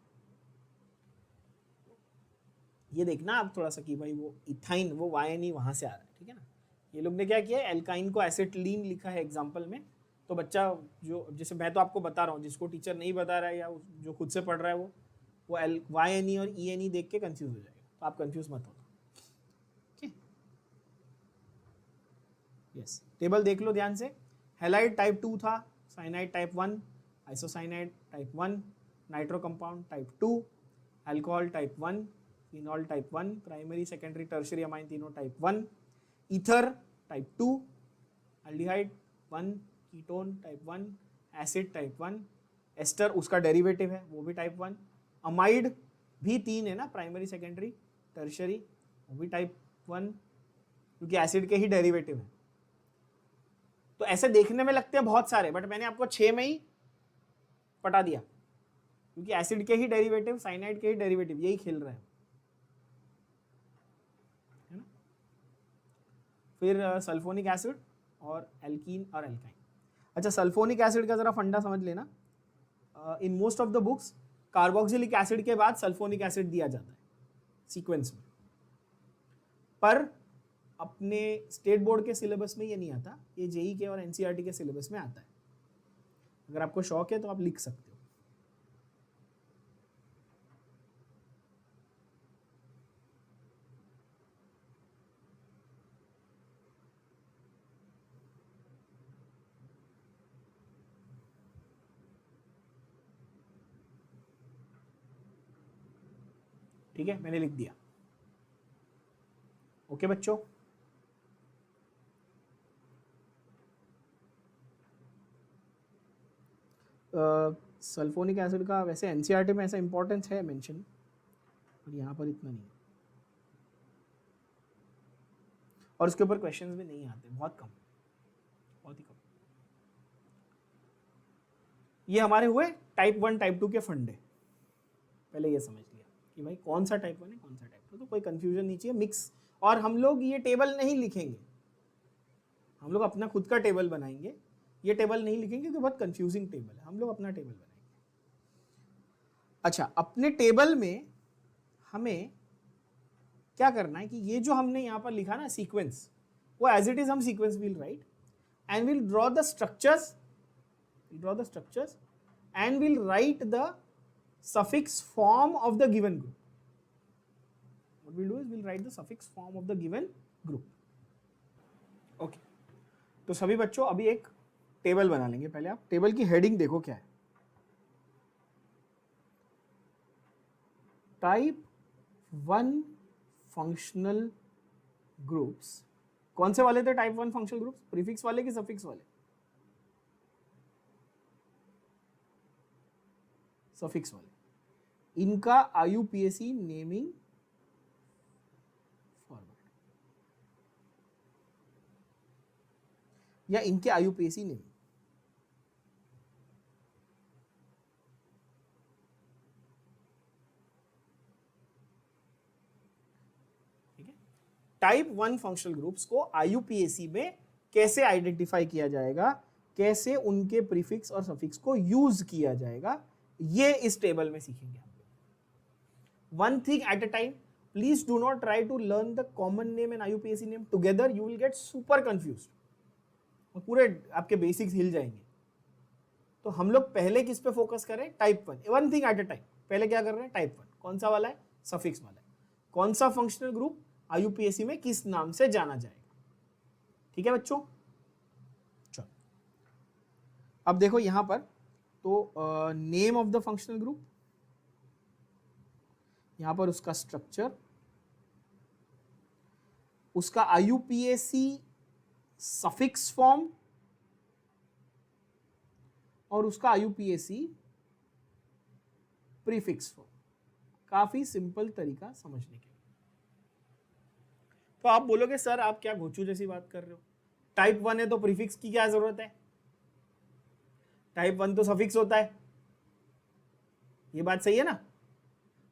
ये देखना आप थोड़ा सा कि भाई वो इथाइन, वो YNE वहां से आ रहा है, ठीक है ना। ये लोग ने क्या किया, एल्काइन को एसिटिलीन लिखा है एग्जाम्पल में, तो बच्चा जो, जैसे मैं तो आपको बता रहा हूँ, जिसको टीचर नहीं बता रहा है या जो खुद से पढ़ रहा है वो YNE और ENE देख के कंफ्यूज हो जाएगा, तो आप कंफ्यूज मत हो। यस, टेबल देख लो ध्यान से। हैलाइड टाइप 2 था, cyanide type 1, isocyanide type 1, nitro compound type 2, alcohol type 1, phenol type 1, primary secondary tertiary amine तीनों type 1, ether type 2, aldehyde 1, ketone type 1, acid type 1, ester उसका डेरिवेटिव है वो भी टाइप 1, अमाइड भी 3 है ना, प्राइमरी सेकेंडरी टर्शियरी, वो भी टाइप 1, क्योंकि एसिड के ही डेरिवेटिव है। तो ऐसे देखने में लगते हैं बहुत सारे, बट मैंने आपको 6 में ही पटा दिया, क्योंकि एसिड के ही डेरिवेटिव, साइनाइड के ही डेरिवेटिव, यही खेल रहे हैं, है ना। फिर सल्फोनिक एसिड और एल्कीन और एल्काइन। अच्छा, सल्फोनिक एसिड का जरा फंडा समझ लेना, in most of the books carboxylic acid के बाद सल्फोनिक एसिड दिया जाता है सीक्वेंस में, पर अपने स्टेट बोर्ड के सिलेबस में ये नहीं आता, ये जेई के और एनसीईआरटी के सिलेबस में आता है। अगर आपको शौक है तो आप लिख सकते हो। ठीक है, मैंने लिख दिया। ओके बच्चों, सल्फोनिक एसिड का वैसे एनसीईआरटी में ऐसा इंपॉर्टेंस है मेंशन, पर यहाँ पर इतना नहीं, और उसके ऊपर क्वेश्चंस भी नहीं आते, बहुत कम, बहुत ही कम। ये हमारे हुए टाइप 1 टाइप 2 के फंडे। पहले ये समझ लिया कि भाई कौन सा टाइप 1 है कौन सा टाइप 2, तो कोई कंफ्यूजन नहीं चाहिए, मिक्स। और हम लोग ये टेबल नहीं लिखेंगे, हम लोग अपना खुद का टेबल बनाएंगे, ये टेबल नहीं लिखेंगे क्योंकि बहुत कंफ्यूजिंग टेबल है, हम लोग अपना टेबल बनाएंगे। अच्छा, अपने टेबल में हमें क्या करना है कि ये जो हमने यहाँ पर लिखा ना सीक्वेंस, वो एज इट इज हम sequence will write and will draw the structures, and we'll write the suffix form of the given group. What we'll do is we'll write the suffix form of the given group. Okay. तो सभी बच्चों अभी एक table बना लेंगे। पहले आप table की हेडिंग देखो क्या है, टाइप 1 फंक्शनल ग्रुप्स। कौन से वाले थे टाइप 1 फंक्शनल ग्रुप्स, प्रीफिक्स वाले कि सफिक्स वाले? सफिक्स वाले। इनका IUPAC नेमिंग फॉर्मेट या इनके IUPAC नेमिंग, ठीक है। टाइप 1 फंक्शनल ग्रुप्स को IUPAC में कैसे आइडेंटिफाई किया जाएगा, कैसे उनके प्रीफिक्स और सफिक्स को यूज किया जाएगा, ये इस टेबल में सीखेंगे हम लोग। One thing at a time, please do not try to learn the common name and IUPAC name together, you will get super confused और पूरे आपके बेसिक्स हिल जाएंगे। तो हम लोग पहले किस पे फोकस करें, type 1, one thing at a time. पहले क्या कर रहे हैं, टाइप 1 कौन सा वाला है, सफिक्स वाला है, कौन सा फंक्शनल ग्रुप IUPAC में किस नाम से जाना जाएगा, ठीक है बच्चों। चलो अब देखो यहां पर, तो name of the functional group, यहां पर उसका स्ट्रक्चर, उसका IUPAC सफिक्स फॉर्म और उसका IUPAC प्रीफिक्स फॉर्म। काफी सिंपल तरीका समझने के लिए। तो आप बोलोगे सर आप क्या घोचू जैसी बात कर रहे हो, टाइप 1 है तो प्रीफिक्स की क्या जरूरत है, टाइप 1 तो सफिक्स होता है, ये बात सही है ना।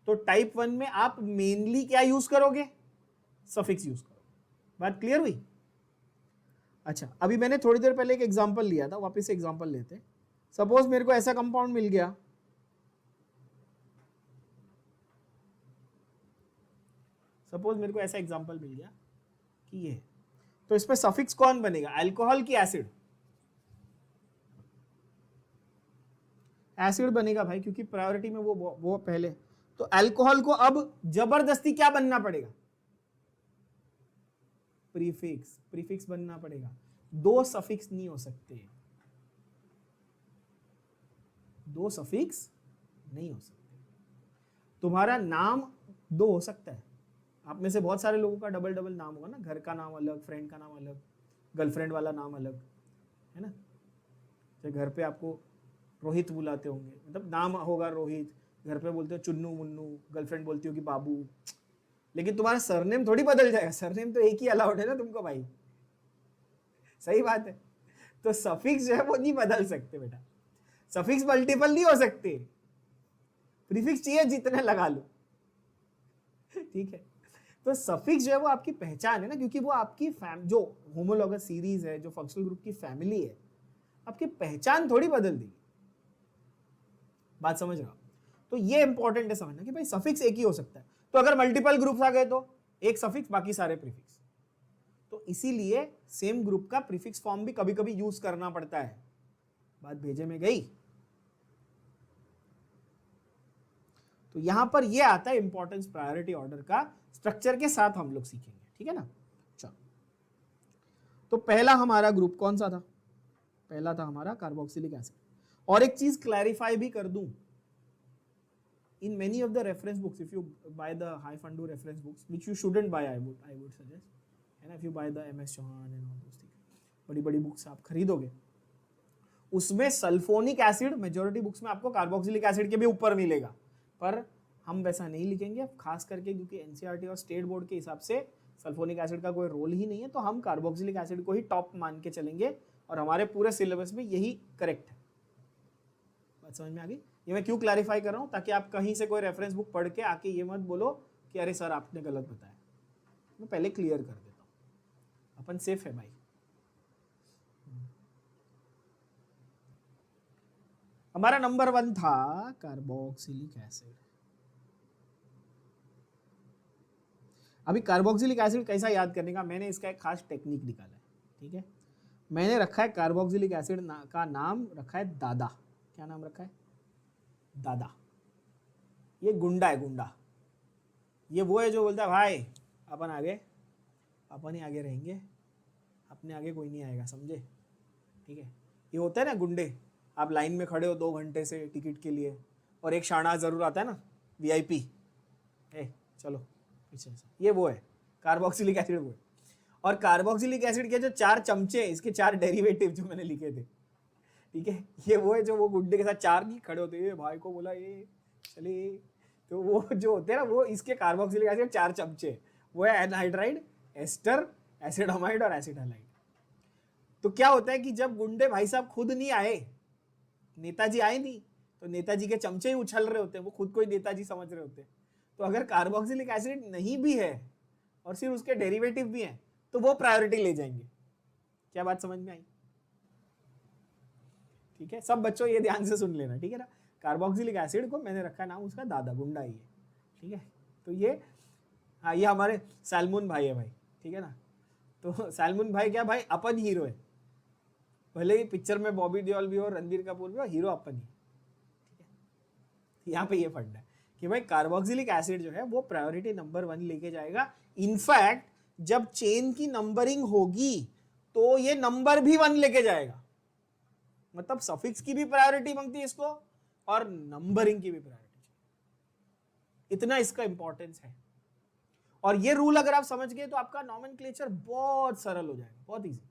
तो टाइप 1 में आप मेनली क्या यूज करोगे? सफिक्स यूज करोगे। बात क्लियर हुई? अच्छा, अभी मैंने थोड़ी देर पहले एक एग्जांपल लिया था, वापस से एग्जांपल लेते हैं। सपोज मेरे को ऐसा कंपाउंड मिल गया, सपोज मेरे को ऐसा एग्जांपल मिल गया कि ये, तो इस पे सफिक्स कौन बनेगा? अल्कोहल की एसिड? एसिड बनेगा भाई, क्योंकि प्रायोरिटी में वो पहले। तो अल्कोहल को अब जबरदस्ती क्या बनना पड़ेगा? प्रीफिक्स। प्रीफिक्स बनना पड़ेगा। दो सफिक्स नहीं हो सकते, दो सफिक्स नहीं हो सकते। तुम्हारा नाम दो हो सकता है, आप में से बहुत सारे लोगों का डबल डबल नाम होगा ना, घर का नाम अलग, फ्रेंड का नाम अलग, गर्लफ्रेंड वाला नाम अलग, है ना। तो घर पे आपको रोहित बुलाते होंगे, मतलब नाम होगा रोहित, घर पे बोलते हो चुन्नू मुन्नू, गर्लफ्रेंड बोलती हो कि बाबू, लेकिन तुम्हारा सरनेम थोड़ी बदल जाएगा, सरनेम तो एक ही अलाउड है ना तुमको भाई। सही बात है। तो सफिक्स जो है वो नहीं बदल सकते बेटा, सफिक्स मल्टीपल नहीं हो सकते, प्रीफिक्स चाहिए जितने लगा लो, ठीक है। तो सफिक्स जो है वो आपकी पहचान है ना, क्योंकि वो आपकी जो होमोलॉगस सीरीज है, जो फंक्शनल ग्रुप की फैमिली है, आपकी पहचान थोड़ी बदल देगी। बात समझ रहे हो? तो ये इंपॉर्टेंट है समझना कि भाई सफिक्स एक ही हो सकता है। तो अगर मल्टीपल ग्रुप्स आ गए तो एक सफिक्स, बाकी सारे प्रीफिक्स। तो इसीलिए सेम ग्रुप का प्रीफिक्स फॉर्म भी कभी कभी यूज करना पड़ता है। बात भेजे में गई? तो यहां पर ये आता है इंपॉर्टेंस प्रायोरिटी ऑर्डर का, स्ट्रक्चर के साथ हम लोग सीखेंगे, ठीक है ना। चलो, तो पहला हमारा ग्रुप कौन सा था? पहला था हमारा कार्बोक्सिलिक एसिड। और एक चीज क्लैरिफाई भी कर दूं, in many of the reference books, if you buy the Haifandu reference books, which you shouldn't buy, I would suggest, and if you buy the MS Chauhan and all those things, बड़ी बड़ी books आप खरीदोगे, उसमें sulphonic acid majority books में आपको carboxylic acid के भी ऊपर मिलेगा, पर हम वैसा नहीं लिखेंगे, खास करके क्योंकि एनसीईआरटी और स्टेट बोर्ड के हिसाब से सल्फोनिक एसिड का कोई रोल ही नहीं है, तो हम कार्बोक्सिलिक एसिड को ही टॉप मान के चलेंगे, और हमारे पूरे सिलेबस में यही करेक्ट है। बात समझ में आ गई? ये मैं क्यों क्लैरिफाई कर रहा हूं, ताकि आप कहीं से कोई रेफरेंस बुक पढ़ के आके ये मत बोलो कि अरे सर आपने गलत बताया। मैं पहले क्लियर कर देता हूं, अपन सेफ है भाई। हमारा नंबर 1 था कार्बोक्सिलिक एसिड। अभी कार्बोक्सिलिक एसिड कैसा याद करने का, मैंने इसका एक खास टेक्निक निकाला है, ठीक है। मैंने रखा है कार्बोक्सिलिक एसिड का नाम रखा है दादा। क्या नाम रखा है? दादा। ये गुंडा है, गुंडा। ये वो है जो बोलता है भाई अपन आगे, अपन ही आगे रहेंगे, अपने आगे कोई नहीं आएगा, समझे? ठीक है। ये होता है ना गुंडे, आप लाइन में खड़े हो 2 घंटे से टिकट के लिए, और एक शाना जरूर आता है ना, वीआईपी, चलो पीछे से, ये वो है कार्बोक्सिलिक एसिड, वो है। और कार्बोक्सिलिक एसिड के जो 4 चमचे, इसके 4 डेरिवेटिव जो मैंने लिखे थे, ठीक है, ये वो है जो वो गुड्डे के साथ 4 नहीं खड़े होते, ये भाई को बोला ये चले, तो वो जो होते हैं ना, वो इसके कार्बोक्सिलिक एसिड 4 चमचे, वो है एनहाइड्राइड, एस्टर, एसिडामाइड और एसिड हैलाइड। तो क्या होता है कि जब गुंडे भाई साहब खुद नहीं आए, नेताजी आए नहीं, तो नेताजी के चमचे ही उछल रहे होते हैं, वो खुद को ही नेताजी समझ रहे होते हैं। तो अगर कार्बोक्सिलिक एसिड नहीं भी है और सिर्फ उसके डेरिवेटिव भी हैं, तो वो प्रायोरिटी ले जाएंगे। क्या बात समझ में आई? ठीक है, सब बच्चों ये ध्यान से सुन लेना, ठीक है ना। कार्बोक्सिलिक एसिड को मैंने रखा नाम उसका दादा, गुंडा ही है, ठीक है। तो ये, हाँ, ये हमारे सैल्मन भाई है भाई, ठीक है ना। तो सैल्मन भाई क्या भाई, अपन हीरो है, भले ही पिक्चर में बॉबी देओल भी हो, रणबीर कपूर भी हो, हीरो अपन ही, ठीक है। यहाँ पे ये फंड है कि भाई कार्बोक्सिलिक एसिड जो है वो प्रायोरिटी नंबर 1 लेके जाएगा। इनफैक्ट जब चेन की नंबरिंग होगी तो ये नंबर भी 1 लेके जाएगा, मतलब सफिक्स की भी प्रायोरिटी मांगती है इसको, और नंबरिंग की भी प्रायोरिटी। इतना इसका इंपॉर्टेंस है। और ये रूल अगर आप समझ गए तो आपका नॉमेनक्लेचर बहुत सरल हो जाएगा, बहुत इजी।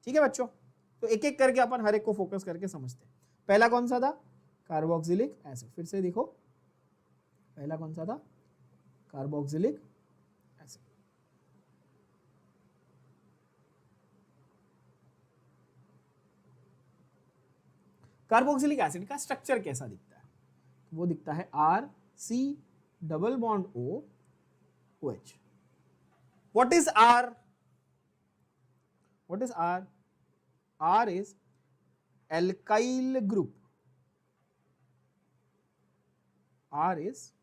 ठीक है बच्चों, तो एक एक करके अपन हर एक को फोकस करके समझते हैं। पहला कौन सा था? Carboxylic acid. फिर से देखो, पहला कौन सा था? Carboxylic acid. कार्बोक्सिलिक एसिड का स्ट्रक्चर कैसा दिखता है? वो दिखता है C double bond O, OH. What is R? What is R? R is alkyl group. R is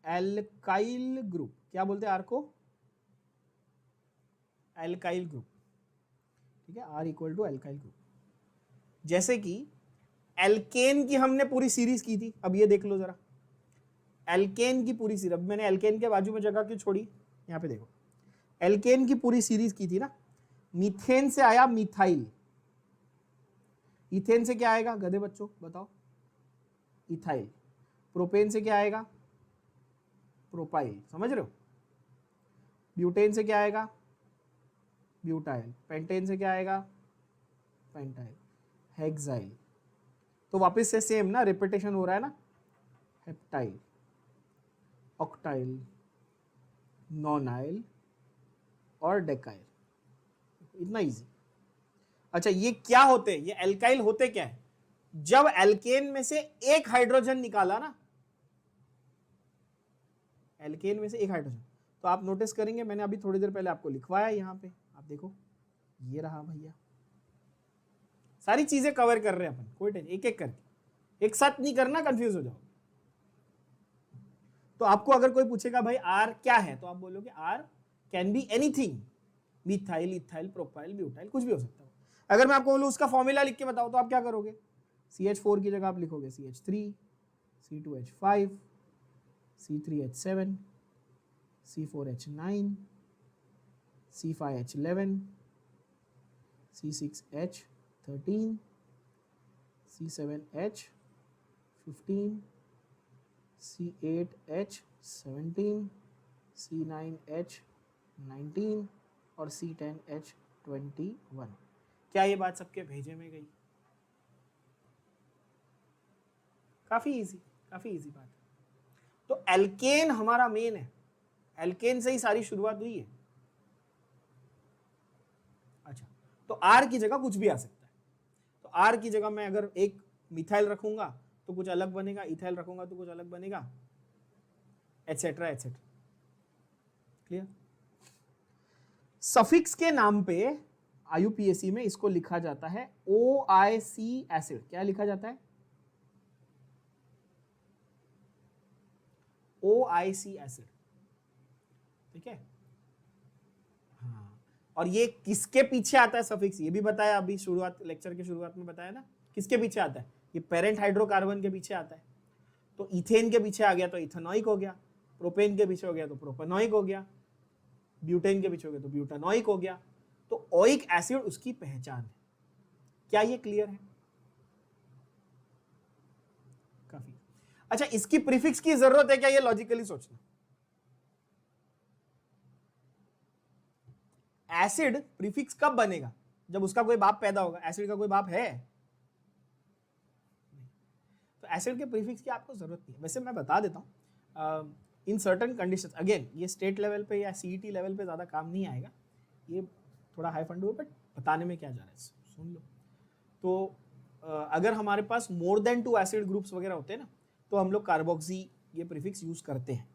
alkyl group. क्या बोलते हैं R को? alkyl group. ठीक है, R equal to alkyl group. जैसे कि एल्केन की हमने पूरी सीरीज की थी, अब ये देख लो जरा, एल्केन की पूरी सीरीज. अब मैंने एल्केन के बाजू में जगह क्यों छोड़ी, यहाँ पे देखो, एल्केन की पूरी सीरीज की थी ना. मीथेन से आया मिथाइल, इथेन से क्या आएगा गधे बच्चों बताओ, इथाइल. प्रोपेन से क्या आएगा, प्रोपाइल. समझ रहे हो. ब्यूटेन से क्या आएगा, ब्यूटाइल. पेंटेन से क्या आएगा, पेंटाइल. हेक्साइल. तो वापस से सेम ना, रिपीटेशन हो रहा है ना. हेप्टाइल, ऑक्टाइल, नॉनाइल और डेकाइल. इतना इजी. अच्छा, ये क्या होते हैं, ये एल्काइल होते क्या है, जब एल्केन में से एक हाइड्रोजन निकाला ना, एल्केन में से एक हाइड्रोजन, तो आप नोटिस करेंगे मैंने अभी थोड़ी देर पहले आपको लिखवाया यहां पे, आप देखो ये रहा भैया. सारी चीजें कवर कर रहे हैं अपन, कोई टेंशन, एक एक करके, एक साथ नहीं करना, कंफ्यूज हो जाओ. तो आपको अगर कोई पूछेगा भाई आर क्या है, तो आप बोलोगे R can be anything, methyl, ethyl, propyl, butyl, कुछ भी हो सकता है. अगर मैं आपको बोलूं उसका फॉर्मूला लिख के बताओ, तो आप क्या करोगे, CH4 की जगह आप लिखोगे CH3, C2H5, C3H7, C4H9, C5H11, C6H13, C7H15, C8H17, C9H19 और C10H21. क्या ये बात सबके भेजे में गई? काफी इजी बात है. तो एल्केन हमारा मेन है, एल्केन से ही सारी शुरुआत हुई है. अच्छा, तो आर की जगह कुछ भी आ सकता है. तो आर की जगह मैं अगर एक मिथाइल रखूंगा तो कुछ अलग बनेगा, इथाइल रखूंगा तो कुछ अलग बनेगा, एटसेट्रा एटसेट्रा. क्लियर. सफिक्स के नाम पे IUPAC में इसको लिखा जाता है OIC एसिड. क्या लिखा जाता है, OIC एसिड. ठीक है. हाँ, और ये किसके पीछे आता है सफिक्स, ये भी बताया अभी शुरुआत, लेक्चर के शुरुआत में बताया ना, किसके पीछे आता है, ये पेरेंट हाइड्रोकार्बन के पीछे आता है. तो इथेन के पीछे आ गया तो इथेनॉइक हो गया, प्रोपेन के पीछे हो गया तो प्रोपेनॉइक हो गया, ब्यूटेन के पीछे हो गया तो ब्यूटानॉइक हो गया. तो ओइक एसिड उसकी पहचान है. क्या ये क्लियर है? काफी. अच्छा, इसकी प्रीफिक्स की जरूरत है क्या, ये लॉजिकली सोचना. एसिड प्रीफिक्स कब बनेगा, जब उसका कोई बाप पैदा होगा. एसिड का कोई बाप है, तो एसिड के प्रीफिक्स की आपको जरूरत नहीं है. वैसे मैं बता देता हूं, इन सर्टन कंडीशंस, अगेन ये स्टेट लेवल पे या CET लेवल पे ज्यादा काम नहीं आएगा, ये थोड़ा हाई फंड हुआ, बट बताने में क्या जा रहा है सुन लो. तो अगर हमारे पास मोर देन 2 एसिड ग्रुप्स वगैरह होते हैं ना, तो हम लोग कार्बोक्सी ये प्रीफिक्स यूज करते हैं.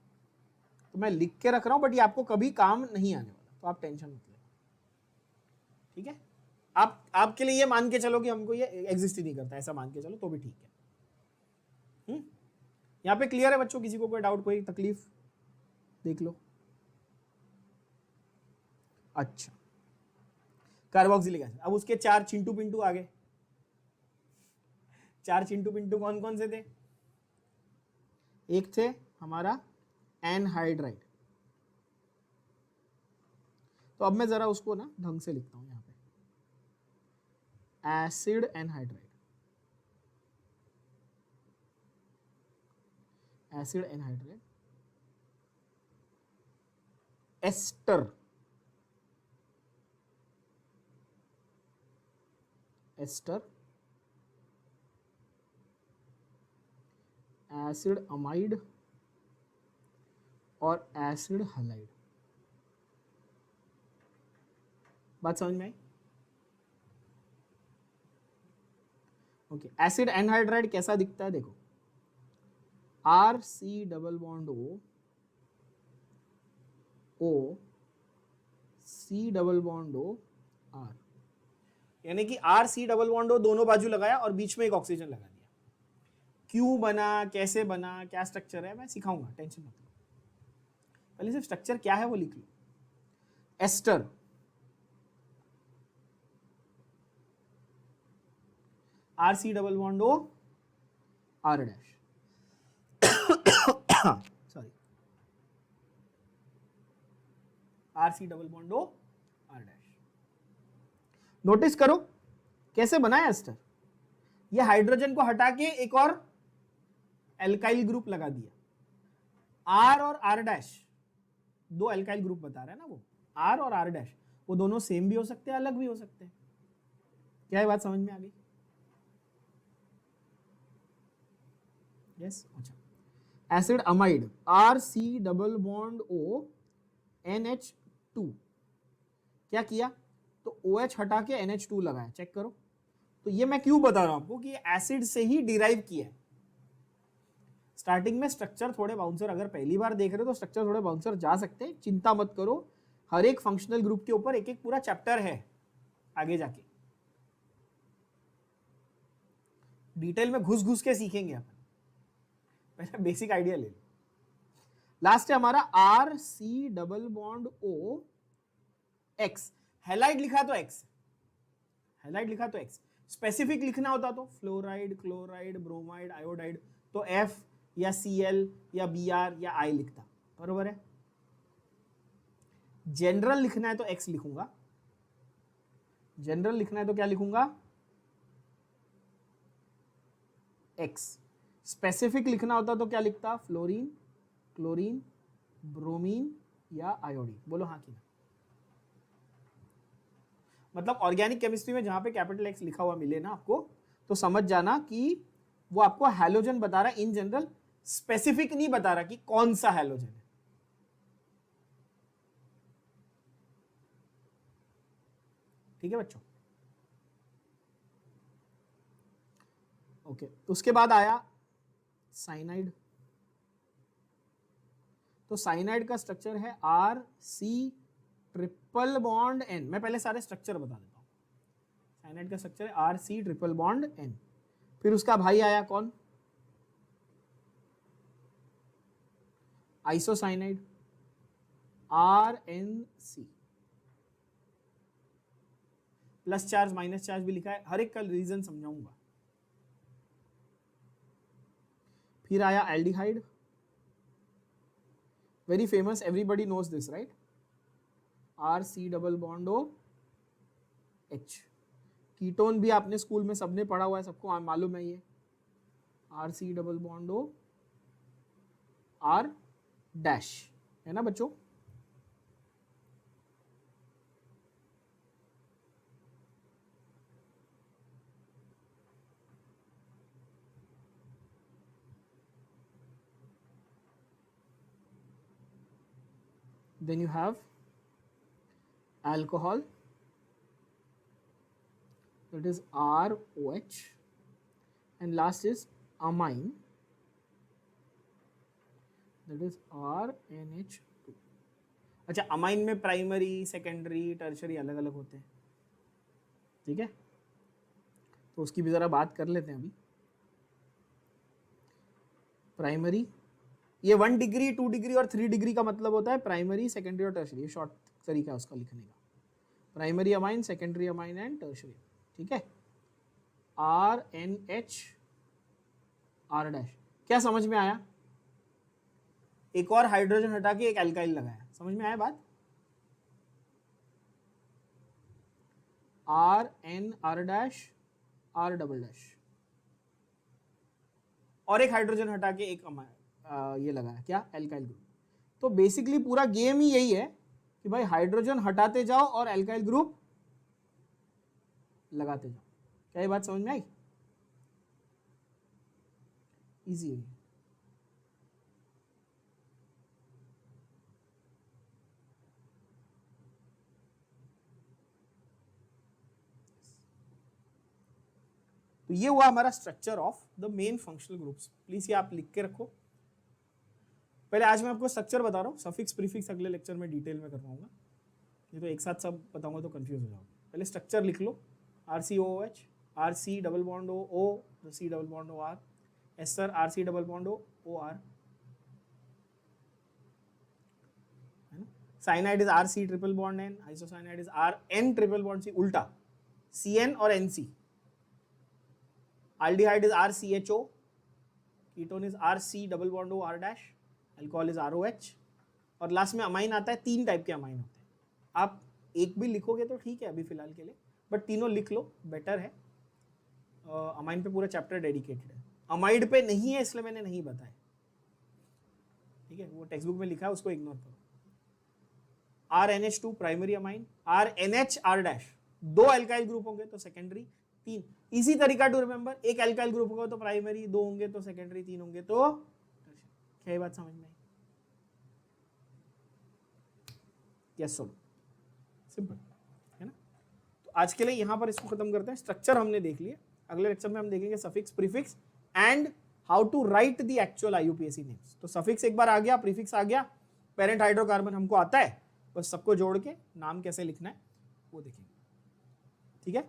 तो मैं लिख के रख रहा हूं, बट ये आपको कभी काम नहीं आने वाला, तो आप टेंशन मत लो. ठीक है. आपके लिए ये मान के चलो कि हमको ये एग्जिस्ट ही नहीं करता, ऐसा मान के चलो तो भी ठीक है. यहां पे क्लियर है बच्चों, किसी को कोई डाउट, कोई तकलीफ, देख लो. अच्छा, कार्बोक्सिलिक एसिड. अब उसके 4 चिंटू पिंटू आ गए. 4 चिंटू पिंटू कौन कौन से थे, एक थे हमारा एनहाइड्राइड. तो अब मैं जरा उसको ना ढंग से लिखता हूं यहां पे, acid anhydride, acid anhydride. Ester, ester, acid amide और एसिड हलाइड. बात समझ में आई? ओके. एसिड एनहाइड्राइड कैसा दिखता है देखो, R C double bond O, O C double bond O R, यानी कि R C double bond O दोनों बाजू लगाया और बीच में एक ऑक्सीजन लगा दिया। क्यों बना, कैसे बना, क्या स्ट्रक्चर है, मैं सिखाऊंगा, टेंशन मत लो। पहले सिर्फ स्ट्रक्चर क्या है वो लिख लो। Ester, R C double bond O R dash, sorry, R C double bond O R dash. Notice करो कैसे बनाया एस्टर। ये हाइड्रोजन को हटा के एक और एल्काइल ग्रुप लगा दिया। आर और आर डैश दो एल्काइल ग्रुप बता रहा है ना वो, आर और आर डैश, वो दोनों सेम भी हो सकते हैं, अलग भी हो सकते हैं। क्या ये बात समझ में आ गई? यस, अच्छा। Acid amide, R C double bond O NH2, क्या किया? तो OH हटा के NH2 लगाया, चेक करो। तो ये मैं क्यों बता रहा हूं आपको कि एसिड से ही डिराइव किया है। स्टार्टिंग में स्ट्रक्चर थोड़े बाउंसर, अगर पहली बार देख रहे हो तो स्ट्रक्चर थोड़े बाउंसर जा सकते हैं, चिंता मत करो। हर एक फंक्शनल ग्रुप के ऊपर एक एक पूरा चैप्टर है आगे जाके, डिटेल में घुस घुस के सीखेंगे अपन, पहले बेसिक आइडिया ले लो। लास्ट है हमारा R C double bond O X, halide लिखा तो एक्स, हैलाइड लिखा तो एक्स, स्पेसिफिक लिखना होता तो फ्लोराइड, क्लोराइड, ब्रोमाइड, आयोडाइड, तो एफ या Cl या Br या I लिखता, बरोबर है। जनरल लिखना है तो एक्स लिखूंगा, जनरल लिखना है तो क्या लिखूंगा? एक्स। स्पेसिफिक लिखना होता तो क्या लिखता? फ्लोरीन, क्लोरीन, ब्रोमीन या आयोडीन। बोलो हाँ कि ना। मतलब ऑर्गेनिक केमिस्ट्री में जहां पे कैपिटल एक्स लिखा हुआ मिले ना आपको, तो समझ जाना कि वो आपको हैलोजन बता रहा है इन जनरल, स्पेसिफिक नहीं बता रहा कि कौन सा हैलोजन है। ठीक है बच्चों? ओके, उसके बाद आया साइनाइड। तो साइनाइड का स्ट्रक्चर है R C triple bond N. मैं पहले सारे स्ट्रक्चर बता देता हूं। साइनाइड का स्ट्रक्चर है R C triple bond N. फिर उसका भाई आया कौन? Isocyanide, RNC। Plus charge minus charge भी लिखा है, हर एक का रीजन समझाऊंगा। फिर आया aldehyde, very famous, everybody knows this right, R C double bond O H. Ketone भी आपने स्कूल में सबने पढ़ा हुआ है, सबको मालूम है ये, R C double bond O R dash, है ना बच्चों? Then you have alcohol, that is ROH, and last is amine, that is RNH2। अच्छा, अमाइन में प्राइमरी, सेकेंडरी, टर्शरी अलग अलग होते हैं, ठीक है? तो उसकी भी जरा बात कर लेते हैं अभी। प्राइमरी, ये 1 डिग्री, 2 डिग्री और 3 डिग्री का मतलब होता है प्राइमरी, सेकेंडरी और टर्शरी। ये शॉर्ट तरीका है उसका लिखने का, primary amine, secondary amine and tertiary, ठीक है? RNH R dash. क्या समझ में आया? एक और हाइड्रोजन हटा के एक एल्काइल लगाया, समझ में आया बात? RN R dash R double dash, और एक हाइड्रोजन हटा के एक ये लगाया, क्या? Alkyl group. तो बेसिकली पूरा गेम ही यही है कि भाई हाइड्रोजन हटाते जाओ और एल्काइल ग्रुप लगाते जाओ। क्या ये बात समझ में आई? इजी है। तो ये हुआ हमारा structure of the main functional groups. Please ये आप लिख के रखो, पहले आज मैं आपको स्ट्रक्चर बता रहा हूँ, सफिक्स प्रीफिक्स अगले लेक्चर में डिटेल में करवाऊंगा, ये तो एक साथ सब बताऊंगा तो कंफ्यूज हो जाओगे। पहले स्ट्रक्चर लिख लो, RCOOH, RC double bond O, C double bond OR, ester RC double bond OR, है ना। Cyanide is RC triple bond N, isocyanide is RN triple bond C, उल्टा CN और NC। Aldehyde is RCHO, ketone is RC double bond O R dash, alcohol is ROH, और last में amine आता है। 3 type के amine होते हैं, आप एक भी लिखोगे तो ठीक है अभी फिलहाल के लिए, बट तीनों लिख लो, बेटर है। अमाइन पे पूरा चैप्टर डेडिकेटेड है, अमाइड पे नहीं है इसलिए मैंने नहीं बताया, ठीक है, वो टेक्स्ट बुक में लिखा है, उसको इग्नोर करो। RNH2 primary amine, RNH R dash, 2 alkyl group होंगे तो सेकेंडरी, 3 इजी तरीका टू रिमेंबर, एक अल्काइल ग्रुप होगा तो प्राइमरी, 2 होंगे तो सेकेंडरी, 3 होंगे तो टर्शियरी। क्या ये बात समझ में आई? यस सो सिंपल है ना। तो आज के लिए यहाँ पर इसको खत्म करते हैं, स्ट्रक्चर हमने देख लिया, अगले लेक्चर में हम देखेंगे suffix prefix and how to write the actual IUPAC names. तो सफिक्स एक बार आ गया, प्रीफिक्स आ गया, पेरेंट हाइड्रोकार्बन हमको आता है, बस सबको जोड़ के नाम कैसे लिखना है वो देखेंगे, ठीक है।